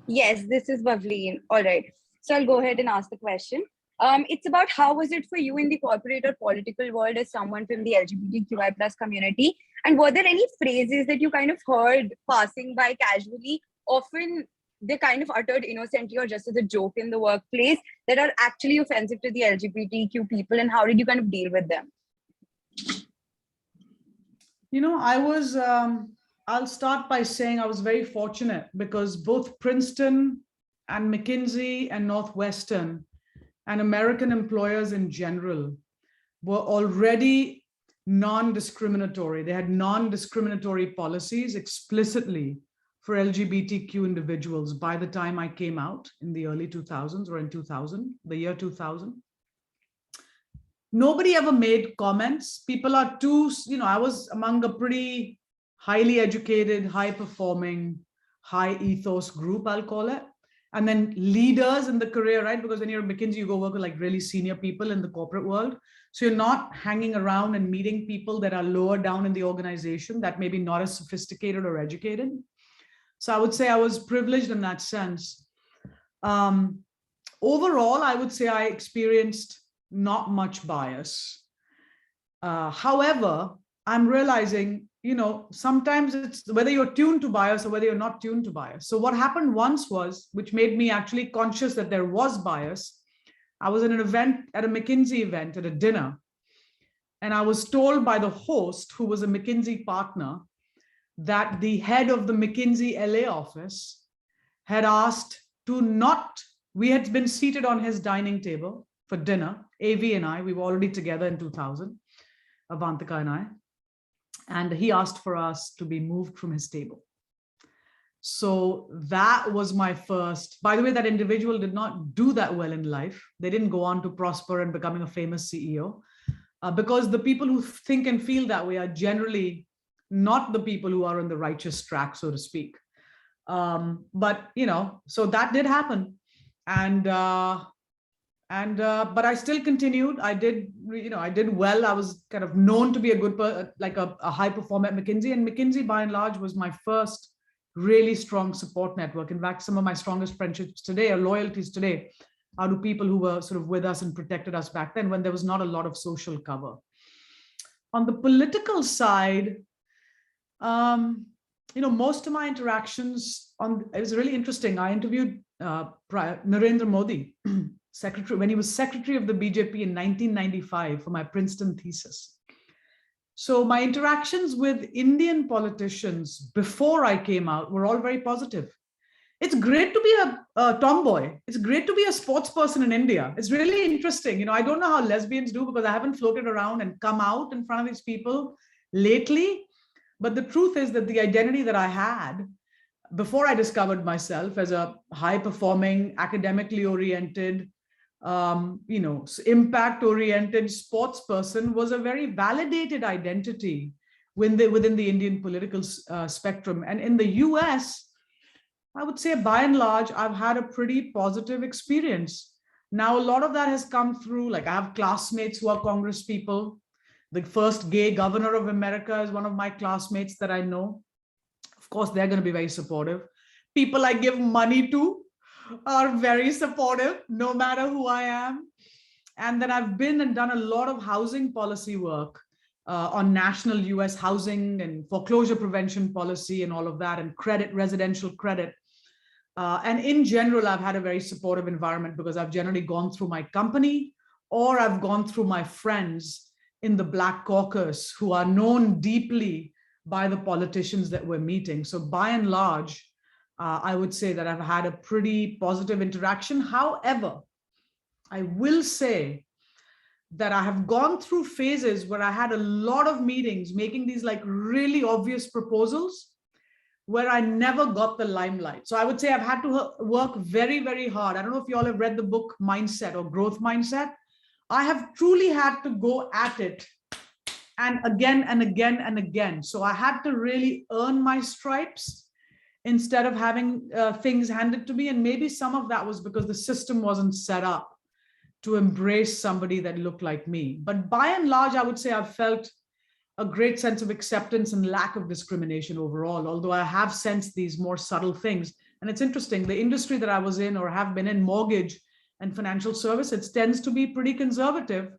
Yes, this is Bhavleen. All right. So I'll go ahead and ask the question. It's about how was it for you in the corporate or political world as someone from the LGBTQI plus community? And were there any phrases that you kind of heard passing by casually, often they're kind of uttered innocently or just as a joke in the workplace, that are actually offensive to the LGBTQ people? And how did you kind of deal with them? I'll start by saying I was very fortunate because both Princeton and McKinsey and Northwestern and American employers in general were already non-discriminatory. They had non-discriminatory policies explicitly for LGBTQ individuals by the time I came out in the early 2000s or in 2000, the year 2000. Nobody ever made comments. People are too, I was among a pretty highly educated, high performing, high ethos group, I'll call it. And then leaders in the career, right? Because when you're at McKinsey, you go work with like really senior people in the corporate world. So you're not hanging around and meeting people that are lower down in the organization, that maybe not as sophisticated or educated. So I would say I was privileged in that sense. overall, I would say I experienced not much bias. However, I'm realizing, sometimes it's whether you're tuned to bias or whether you're not tuned to bias. So what happened once was, which made me actually conscious that there was bias. I was in an event, at a McKinsey event, at a dinner, and I was told by the host, who was a McKinsey partner, that the head of the McKinsey LA office had asked to not, we had been seated on his dining table for dinner, AV and I, we were already together in 2000, Avantika and I, and he asked for us to be moved from his table. So that was my first, by the way, that individual did not do that well in life. They didn't go on to prosper and becoming a famous CEO, because the people who think and feel that way are generally not the people who are on the righteous track, so to speak. But, so that did happen. But I still continued. I did well. I was kind of known to be a good, a high performer at McKinsey, and McKinsey by and large was my first really strong support network. In fact, some of my strongest friendships today, or loyalties today, are to people who were sort of with us and protected us back then when there was not a lot of social cover. On the political side, most of my interactions it was really interesting. I interviewed Narendra Modi, when he was secretary of the BJP in 1995 for my Princeton thesis. So my interactions with Indian politicians before I came out were all very positive. It's great to be a tomboy. It's great to be a sports person in India. It's really interesting. I don't know how lesbians do, because I haven't floated around and come out in front of these people lately. But the truth is that the identity that I had before I discovered myself as a high-performing, academically oriented, impact-oriented sports person was a very validated identity within the Indian political spectrum. And in the US, I would say by and large, I've had a pretty positive experience. Now, a lot of that has come through, I have classmates who are Congress people. The first gay governor of America is one of my classmates that I know. Of course, they're going to be very supportive. People I give money to are very supportive, no matter who I am. And then I've been and done a lot of housing policy work on national US housing and foreclosure prevention policy and all of that, and credit, residential credit. And in general, I've had a very supportive environment because I've generally gone through my company, or I've gone through my friends in the Black caucus who are known deeply by the politicians that we're meeting. So by and large, I would say that I've had a pretty positive interaction. However, I will say that I have gone through phases where I had a lot of meetings making these really obvious proposals where I never got the limelight. So I would say I've had to work very, very hard. I don't know if you all have read the book Mindset or Growth Mindset. I have truly had to go at it, and again and again and again. So I had to really earn my stripes instead of having things handed to me. And maybe some of that was because the system wasn't set up to embrace somebody that looked like me. But by and large, I would say I've felt a great sense of acceptance and lack of discrimination overall, although I have sensed these more subtle things. And it's interesting, the industry that I was in or have been in, mortgage and financial services, tends to be pretty conservative.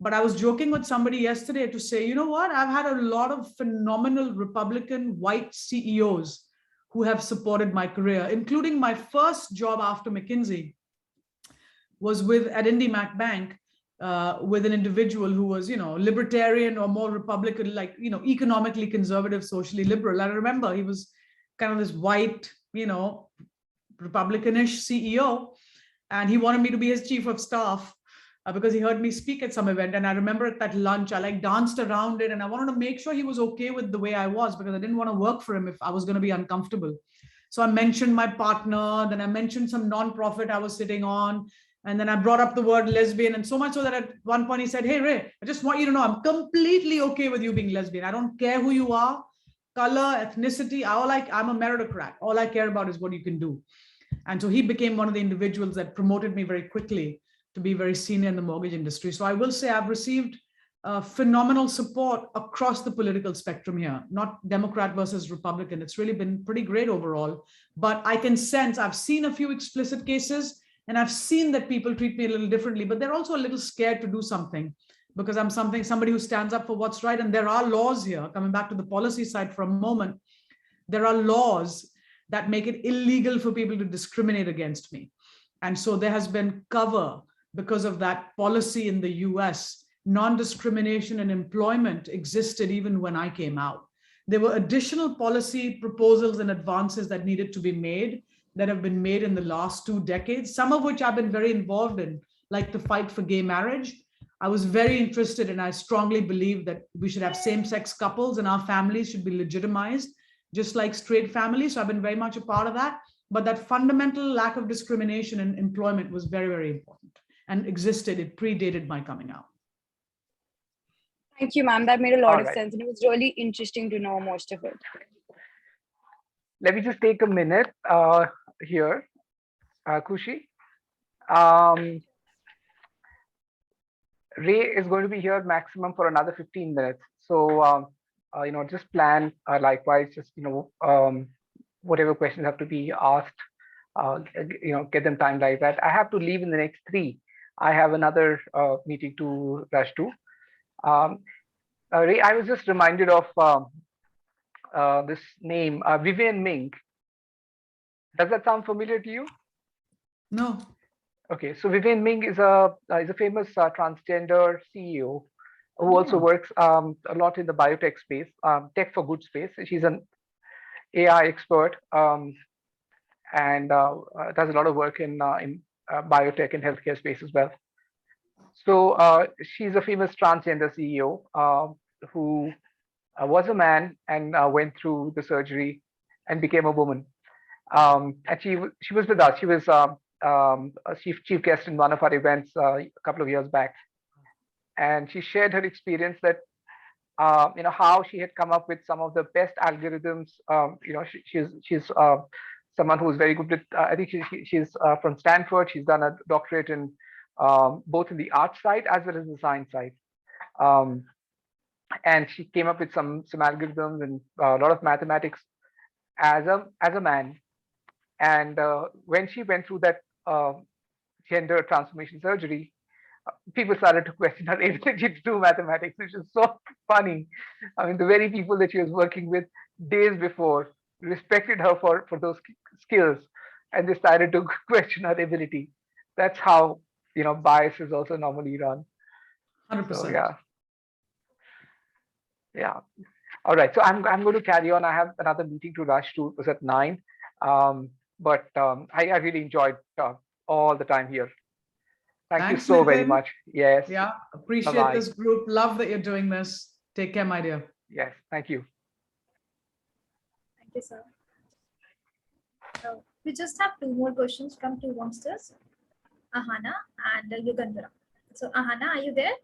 But I was joking with somebody yesterday to say, you know what, I've had a lot of phenomenal Republican white CEOs who have supported my career, including my first job after McKinsey was at IndyMac Bank with an individual who was, libertarian or more Republican, economically conservative, socially liberal. I remember he was kind of this white, Republicanish CEO, and he wanted me to be his chief of staff because he heard me speak at some event. And I remember at that lunch, I danced around it, and I wanted to make sure he was okay with the way I was, because I didn't want to work for him if I was going to be uncomfortable. So I mentioned my partner, then I mentioned some nonprofit I was sitting on, and then I brought up the word lesbian, and so much so that at one point he said, "Hey, Ray, I just want you to know I'm completely okay with you being lesbian. I don't care who you are, color, ethnicity. I'm a meritocrat. All I care about is what you can do." And so he became one of the individuals that promoted me very quickly to be very senior in the mortgage industry. So I will say I've received phenomenal support across the political spectrum here, not Democrat versus Republican. It's really been pretty great overall. But I can sense, I've seen a few explicit cases, And I've seen that people treat me a little differently, but they're also a little scared to do something because I'm somebody who stands up for what's right. And there are laws here, coming back to the policy side for a moment, there are laws that make it illegal for people to discriminate against me. And so there has been cover because of that policy in the US. Non-discrimination in employment existed even when I came out. There were additional policy proposals and advances that needed to be made that have been made in the last 2 decades, some of which I've been very involved in, like the fight for gay marriage. I was very interested, and I strongly believe that we should have same-sex couples and our families should be legitimized, just like straight families. So I've been very much a part of that. But that fundamental lack of discrimination in employment was very, very important and existed. It predated my coming out. Thank you, ma'am. That made a lot All of right. sense. And it was really interesting to know most of it. Let me just take a minute here, Kushi. Ray is going to be here maximum for another 15 minutes. So, just plan likewise, just, whatever questions have to be asked, get them timed like that. I have to leave in the next 3. I have another meeting to rush to. Ray, I was just reminded of this name, Vivian Ming. Does that sound familiar to you? No. Okay, so Vivian Ming is a famous transgender CEO who also works a lot in the biotech space, tech for good space. She's an AI expert and does a lot of work in biotech and healthcare space as well. So she's a famous transgender CEO who was a man and went through the surgery and became a woman. And she was with us. She was a chief guest in one of our events a couple of years back, and she shared her experience that how she had come up with some of the best algorithms. She's someone who's very good with. I think she's from Stanford. She's done a doctorate in both in the art side as well as the science side. And she came up with some algorithms and a lot of mathematics as a man. And when she went through that gender transformation surgery, people started to question her ability to do mathematics, which is so funny. I mean, the very people that she was working with days before respected her for those skills, and they started to question her ability. That's how bias is also normally run. 100%. So, yeah. All right. So I'm going to carry on. I have another meeting to rush to. It was at 9. But I really enjoyed all the time here. Thanks you so very much. Yes. Yeah. Appreciate this group. Love that you're doing this. Take care, my dear. Yes. Thank you. Thank you, sir. So we just have 2 more questions from 2 Vongsters, Ahana and Yugandhara. So Ahana, are you there?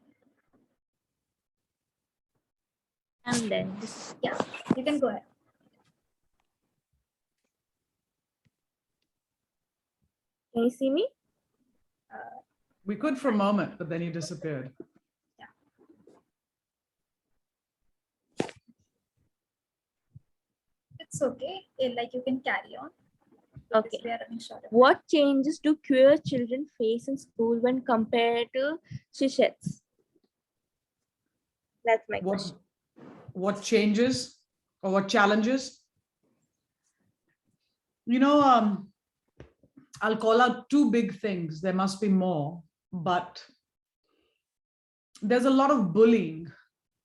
And then, yeah, you can go ahead. Can you see me? We could for a moment, but then you disappeared. Yeah. It's okay. Like you can carry on. Okay. What changes do queer children face in school when compared to cisgets? That's my question. What changes or what challenges? I'll call out 2 big things. There must be more, but there's a lot of bullying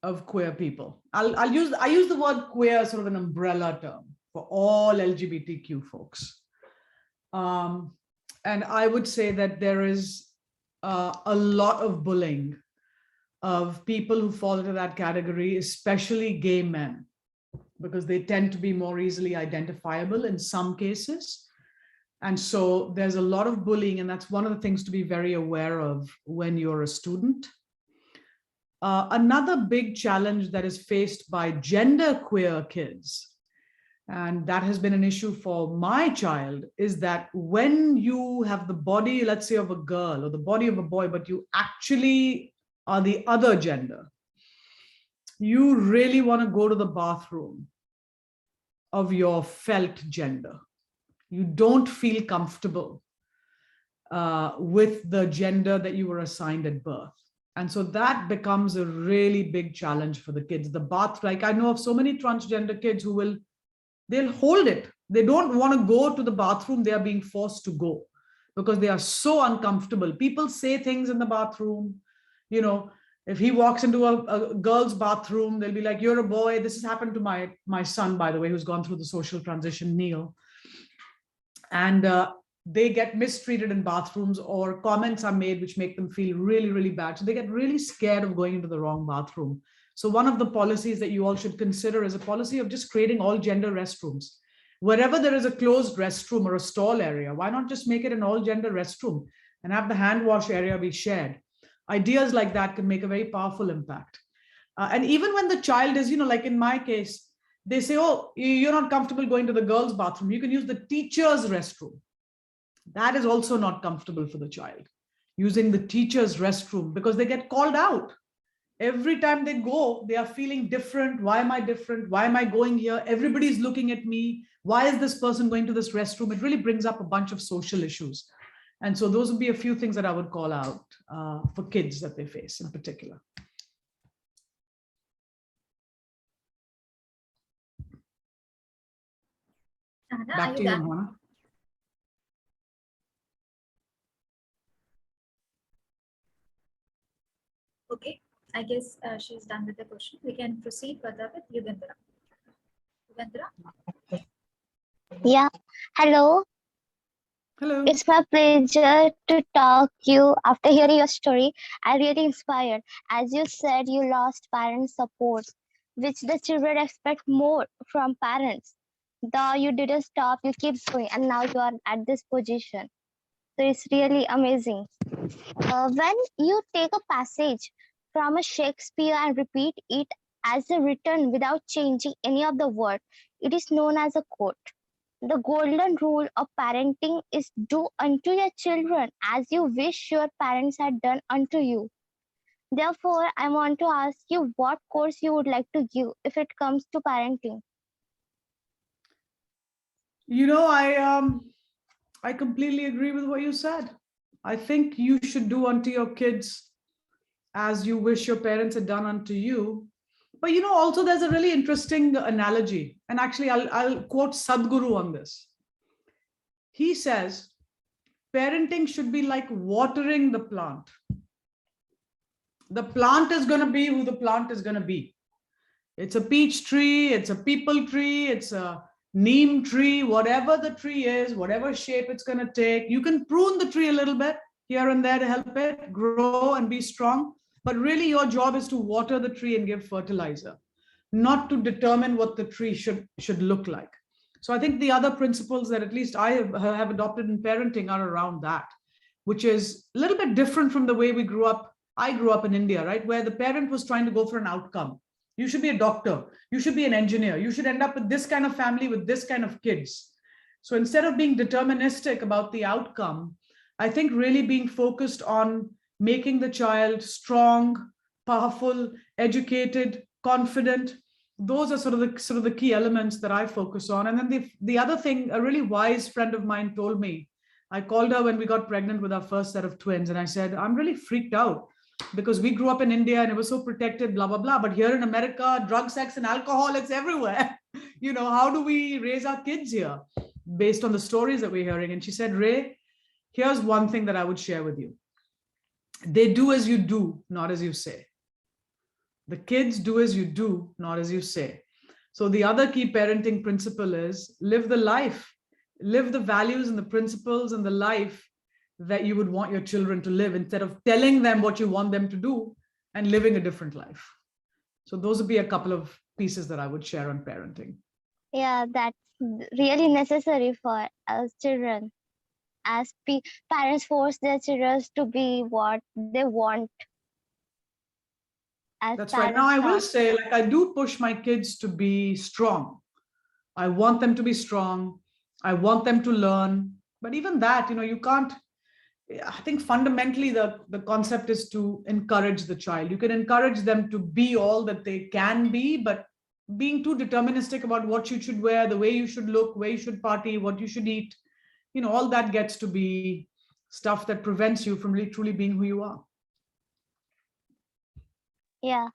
of queer people. I use the word queer as sort of an umbrella term for all LGBTQ folks. And I would say that there is a lot of bullying of people who fall into that category, especially gay men, because they tend to be more easily identifiable in some cases. And so there's a lot of bullying, and that's one of the things to be very aware of when you're a student. Another big challenge that is faced by genderqueer kids, and that has been an issue for my child, is that when you have the body, let's say, of a girl or the body of a boy, but you actually are the other gender, you really want to go to the bathroom of your felt gender. You don't feel comfortable with the gender that you were assigned at birth. And so that becomes a really big challenge for the kids. The bath, like I know of so many transgender kids who they'll hold it. They don't want to go to the bathroom. They are being forced to go because they are so uncomfortable. People say things in the bathroom. If he walks into a girl's bathroom, they'll be like, "You're a boy." This has happened to my son, by the way, who's gone through the social transition, Neil. And they get mistreated in bathrooms, or comments are made which make them feel really, really bad. So they get really scared of going into the wrong bathroom. So one of the policies that you all should consider is a policy of just creating all gender restrooms. Wherever there is a closed restroom or a stall area, why not just make it an all gender restroom and have the hand wash area be shared? Ideas like that can make a very powerful impact. And even when the child is, like in my case, they say, "Oh, you're not comfortable going to the girls' bathroom. You can use the teacher's restroom." That is also not comfortable for the child, using the teacher's restroom, because they get called out. Every time they go, they are feeling different. Why am I different? Why am I going here? Everybody's looking at me. Why is this person going to this restroom? It really brings up a bunch of social issues. And so those would be a few things that I would call out for kids that they face in particular. Back to you, Moana. Okay, I guess she's done with the question. We can proceed further with Yugandhara. Yugandhara? Yeah, hello. Hello. It's my pleasure to talk to you. After hearing your story, I really inspired. As you said, you lost parent support, which the children expect more from parents. Though you didn't stop, you keep going, and now you are at this position. So it's really amazing. When you take a passage from a Shakespeare and repeat it as a written without changing any of the word, it is known as a quote. The golden rule of parenting is do unto your children as you wish your parents had done unto you. Therefore, I want to ask you what course you would like to give if it comes to parenting. I completely agree with what you said. I think you should do unto your kids as you wish your parents had done unto you. But also there's a really interesting analogy. And actually, I'll quote Sadhguru on this. He says, parenting should be like watering the plant. The plant is going to be who the plant is going to be. It's a peach tree, it's a peepal tree, it's a neem tree, whatever the tree is, whatever shape it's going to take. You can prune the tree a little bit here and there to help it grow and be strong. But really your job is to water the tree and give fertilizer, not to determine what the tree should look like. So I think the other principles that at least I have adopted in parenting are around that, which is a little bit different from the way we grew up. I grew up in India, right, where the parent was trying to go for an outcome. You should be a doctor. You should be an engineer. You should end up with this kind of family with this kind of kids. So instead of being deterministic about the outcome, I think really being focused on making the child strong, powerful, educated, confident. Those are sort of the key elements that I focus on. And then the other thing, a really wise friend of mine told me, I called her when we got pregnant with our first set of twins. And I said, I'm really freaked out because we grew up in India and it was so protected, blah, blah, blah. But here in America, drug, sex, and alcohol, it's everywhere. How do we raise our kids here based on the stories that we're hearing? And she said, Ray, here's one thing that I would share with you. They do as you do, not as you say. The kids do as you do, not as you say. So the other key parenting principle is live the life, live the values and the principles and the life that you would want your children to live instead of telling them what you want them to do and living a different life. So those would be a couple of pieces that I would share on parenting. Yeah, that's really necessary for us children. As parents force their children to be what they want. That's right. Now I will say, I do push my kids to be strong. I want them to be strong. I want them to learn. But even that, you can't, I think fundamentally the concept is to encourage the child. You can encourage them to be all that they can be, but being too deterministic about what you should wear, the way you should look, where you should party, what you should eat, all that gets to be stuff that prevents you from really truly being who you are. Yeah.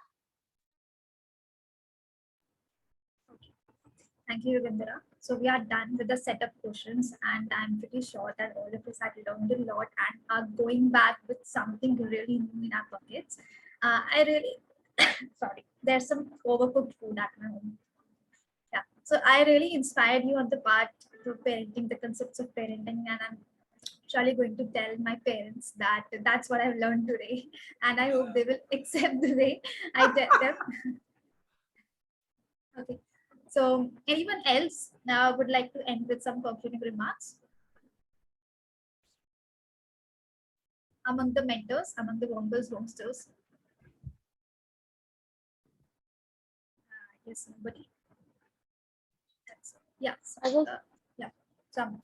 Thank you, Yugandhara. So we are done with the setup questions, and I'm pretty sure that all of us have learned a lot and are going back with something really new in our pockets. I really, sorry, there's some overcooked food at my home. Yeah, so I really inspired you on the part of parenting, the concepts of parenting, and I'm surely going to tell my parents that that's what I've learned today, and I hope they will accept the way I tell them. Okay. So anyone else would like to end with some concluding remarks? Among the mentors, among the Vongsters? I guess nobody. That's, yeah. Yeah. Some.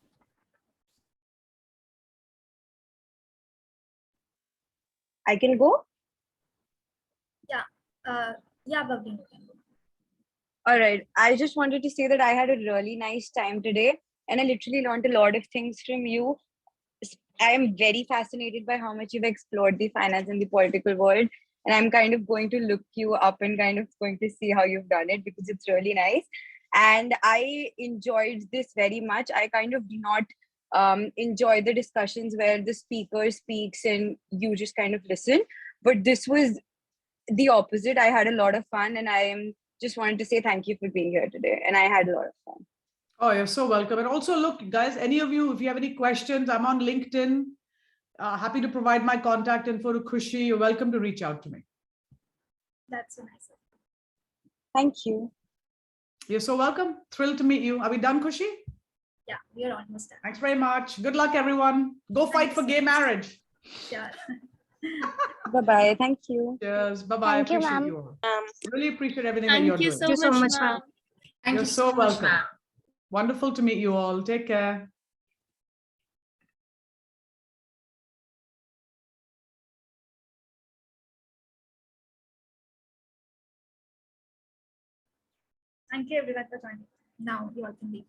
I can go? Yeah. Yeah, Bhavni, you can go. All right. I just wanted to say that I had a really nice time today and I literally learned a lot of things from you. I am very fascinated by how much you've explored the finance and the political world. And I'm kind of going to look you up and kind of going to see how you've done it because it's really nice. And I enjoyed this very much. I kind of do not enjoy the discussions where the speaker speaks and you just kind of listen. But this was the opposite. I had a lot of fun and I am just wanted to say thank you for being here today. And I had a lot of fun. Oh, you're so welcome. And also, look, guys, any of you, if you have any questions, I'm on LinkedIn. Happy to provide my contact info to Khushi. You're welcome to reach out to me. That's so nice. Thank you. You're so welcome. Thrilled to meet you. Are we done, Khushi? Yeah, we are almost done. Thanks very much. Good luck, everyone. Go fight for gay marriage. Sure. Bye-bye. Thank you. Cheers. Bye-bye. Thank you, Appreciate ma'am. you all. Really appreciate everything that you're Thank you doing. so much, ma'am. You're so welcome. Wonderful to meet you all. Take care. Thank you everyone for joining. Now you all can leave.